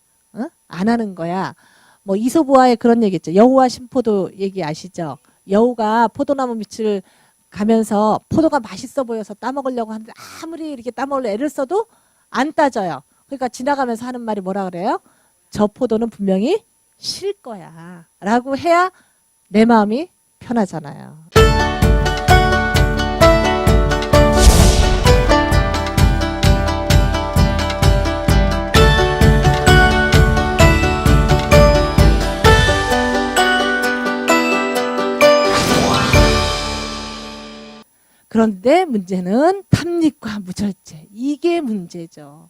안 하는 거야. 뭐 이소부화의 그런 얘기 있죠. 여우와 신포도 얘기 아시죠? 여우가 포도나무 밑을 가면서 포도가 맛있어 보여서 따먹으려고 하는데 아무리 이렇게 따먹으려 애를 써도 안 따져요. 그러니까 지나가면서 하는 말이 뭐라 그래요? 저 포도는 분명히 실 거야. 라고 해야 내 마음이 편하잖아요. 그런데 문제는 탐닉과 무절제. 이게 문제죠.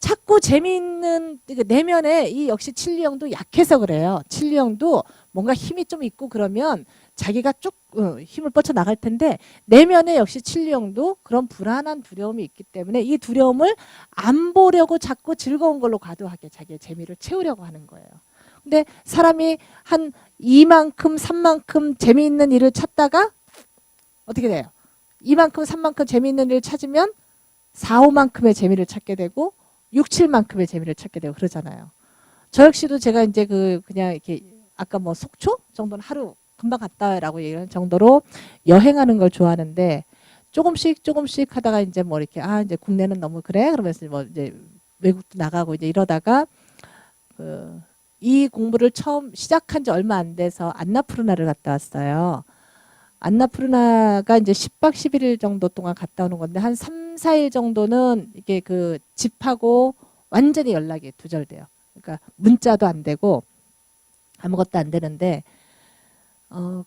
자꾸 재미있는 내면에 이 역시 칠리형도 약해서 그래요. 칠리형도 뭔가 힘이 좀 있고 그러면 자기가 쭉 힘을 뻗쳐 나갈 텐데 내면에 역시 칠리형도 그런 불안한 두려움이 있기 때문에 이 두려움을 안 보려고 자꾸 즐거운 걸로 과도하게 자기의 재미를 채우려고 하는 거예요. 근데 사람이 한 2만큼 3만큼 재미있는 일을 찾다가 어떻게 돼요? 2만큼 3만큼 재미있는 일을 찾으면 4, 5만큼의 재미를 찾게 되고 6, 7만큼의 재미를 찾게 되고 그러잖아요. 저 역시도 제가 이제 그냥 이렇게 아까 뭐 속초 정도는 하루 금방 갔다 와라고 얘기하는 정도로 여행하는 걸 좋아하는데 조금씩 하다가 이제 뭐 이렇게 이제 국내는 너무 그래 그러면서 뭐 이제 외국도 나가고 이제 이러다가 이 공부를 처음 시작한 지 얼마 안 돼서 안나푸르나를 갔다 왔어요. 안나푸르나가 이제 10박 11일 정도 동안 갔다 오는 건데 한 3, 4일 정도는 이게 집하고 완전히 연락이 두절돼요. 그러니까 문자도 안 되고 아무것도 안 되는데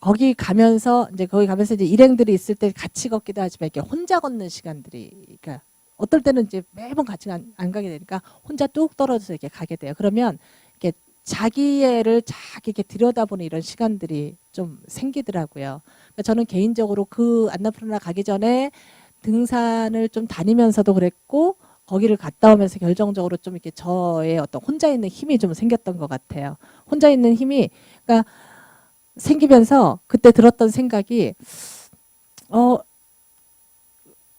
거기 가면서 이제 일행들이 있을 때 같이 걷기도 하지만 이렇게 혼자 걷는 시간들이 그러니까 어떨 때는 이제 매번 같이 안 가게 되니까 혼자 뚝 떨어져서 이렇게 가게 돼요. 그러면 이렇게 자기애를 이렇게 들여다보는 이런 시간들이 좀 생기더라고요. 그러니까 저는 개인적으로 안나푸르나 가기 전에 등산을 좀 다니면서도 그랬고 거기를 갔다 오면서 결정적으로 좀 이렇게 저의 어떤 혼자 있는 힘이 좀 생겼던 것 같아요. 혼자 있는 힘이 그러니까 생기면서 그때 들었던 생각이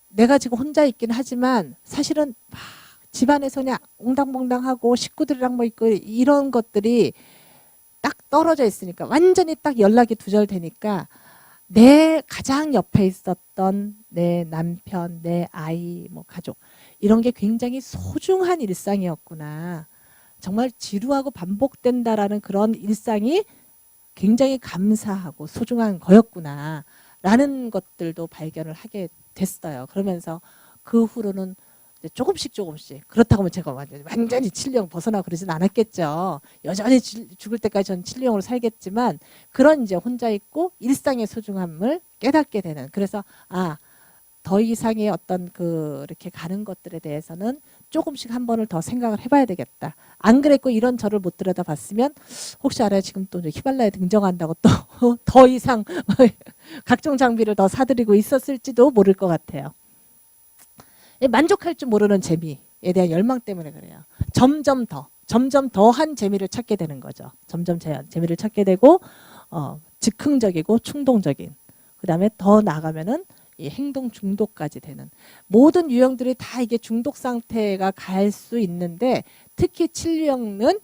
내가 지금 혼자 있긴 하지만 사실은 집안에서 그냥 옹당봉당하고 식구들이랑 뭐 있고 이런 것들이 딱 떨어져 있으니까 완전히 딱 연락이 두절되니까 내 가장 옆에 있었던 내 남편, 내 아이, 뭐 가족 이런 게 굉장히 소중한 일상이었구나. 정말 지루하고 반복된다라는 그런 일상이 굉장히 감사하고 소중한 거였구나. 라는 것들도 발견을 하게 됐어요. 그러면서 그 후로는 조금씩 그렇다고 하면 제가 완전히 칠리형 벗어나고 그러진 않았겠죠. 여전히 죽을 때까지 저는 칠리형으로 살겠지만 그런 이제 혼자 있고 일상의 소중함을 깨닫게 되는 그래서 더 이상의 어떤 이렇게 가는 것들에 대해서는 조금씩 한 번을 더 생각을 해봐야 되겠다. 안 그랬고 이런 저를 못 들여다봤으면 혹시 알아요? 지금 또 히말라야 등정한다고 또 더 이상 각종 장비를 더 사들이고 있었을지도 모를 것 같아요. 만족할 줄 모르는 재미에 대한 열망 때문에 그래요. 점점 더한 재미를 찾게 되는 거죠. 점점 재미를 찾게 되고 즉흥적이고 충동적인 그다음에 더 나아가면은 이 행동 중독까지 되는 모든 유형들이 다 이게 중독 상태가 갈 수 있는데 특히 칠유형은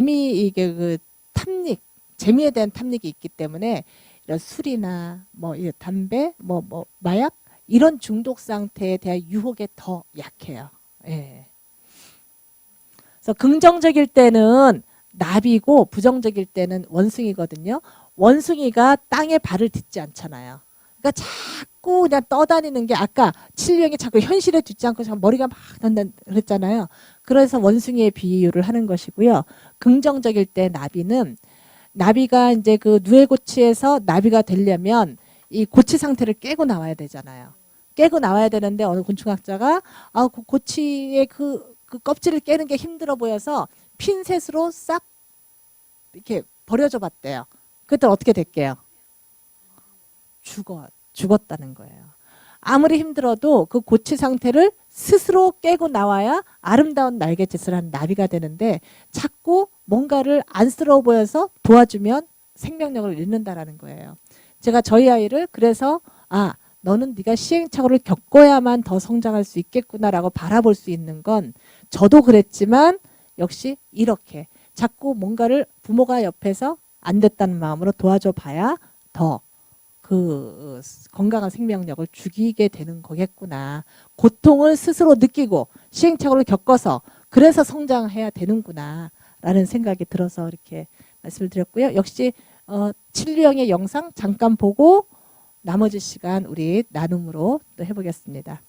이게 탐닉 재미에 대한 탐닉이 있기 때문에 이런 술이나 뭐 담배 뭐 마약 이런 중독 상태에 대한 유혹에 더 약해요. 예. 그래서 긍정적일 때는 나비고 부정적일 때는 원숭이거든요. 원숭이가 땅에 발을 딛지 않잖아요. 그러니까 자꾸 그냥 떠다니는 게 아까 칠령이 자꾸 현실에 딛지 않고 머리가 막 난다 그랬잖아요. 그래서 원숭이의 비유를 하는 것이고요. 긍정적일 때 나비가 이제 누에고치에서 나비가 되려면 이 고치 상태를 깨고 나와야 되잖아요. 깨고 나와야 되는데 어느 곤충학자가 고치의 그 껍질을 깨는 게 힘들어 보여서 핀셋으로 싹 이렇게 버려줘 봤대요. 그때 어떻게 됐게요? 죽었다는 거예요. 아무리 힘들어도 그 고치 상태를 스스로 깨고 나와야 아름다운 날갯짓을 하는 나비가 되는데 자꾸 뭔가를 안쓰러워 보여서 도와주면 생명력을 잃는다라는 거예요. 제가 저희 아이를 그래서 너는 네가 시행착오를 겪어야만 더 성장할 수 있겠구나라고 바라볼 수 있는 건 저도 그랬지만 역시 이렇게 자꾸 뭔가를 부모가 옆에서 안 됐다는 마음으로 도와줘 봐야 더 그 건강한 생명력을 죽이게 되는 거겠구나. 고통을 스스로 느끼고 시행착오를 겪어서 그래서 성장해야 되는구나 라는 생각이 들어서 이렇게 말씀을 드렸고요. 역시 진리형의 영상 잠깐 보고 나머지 시간 우리 나눔으로 또 해보겠습니다.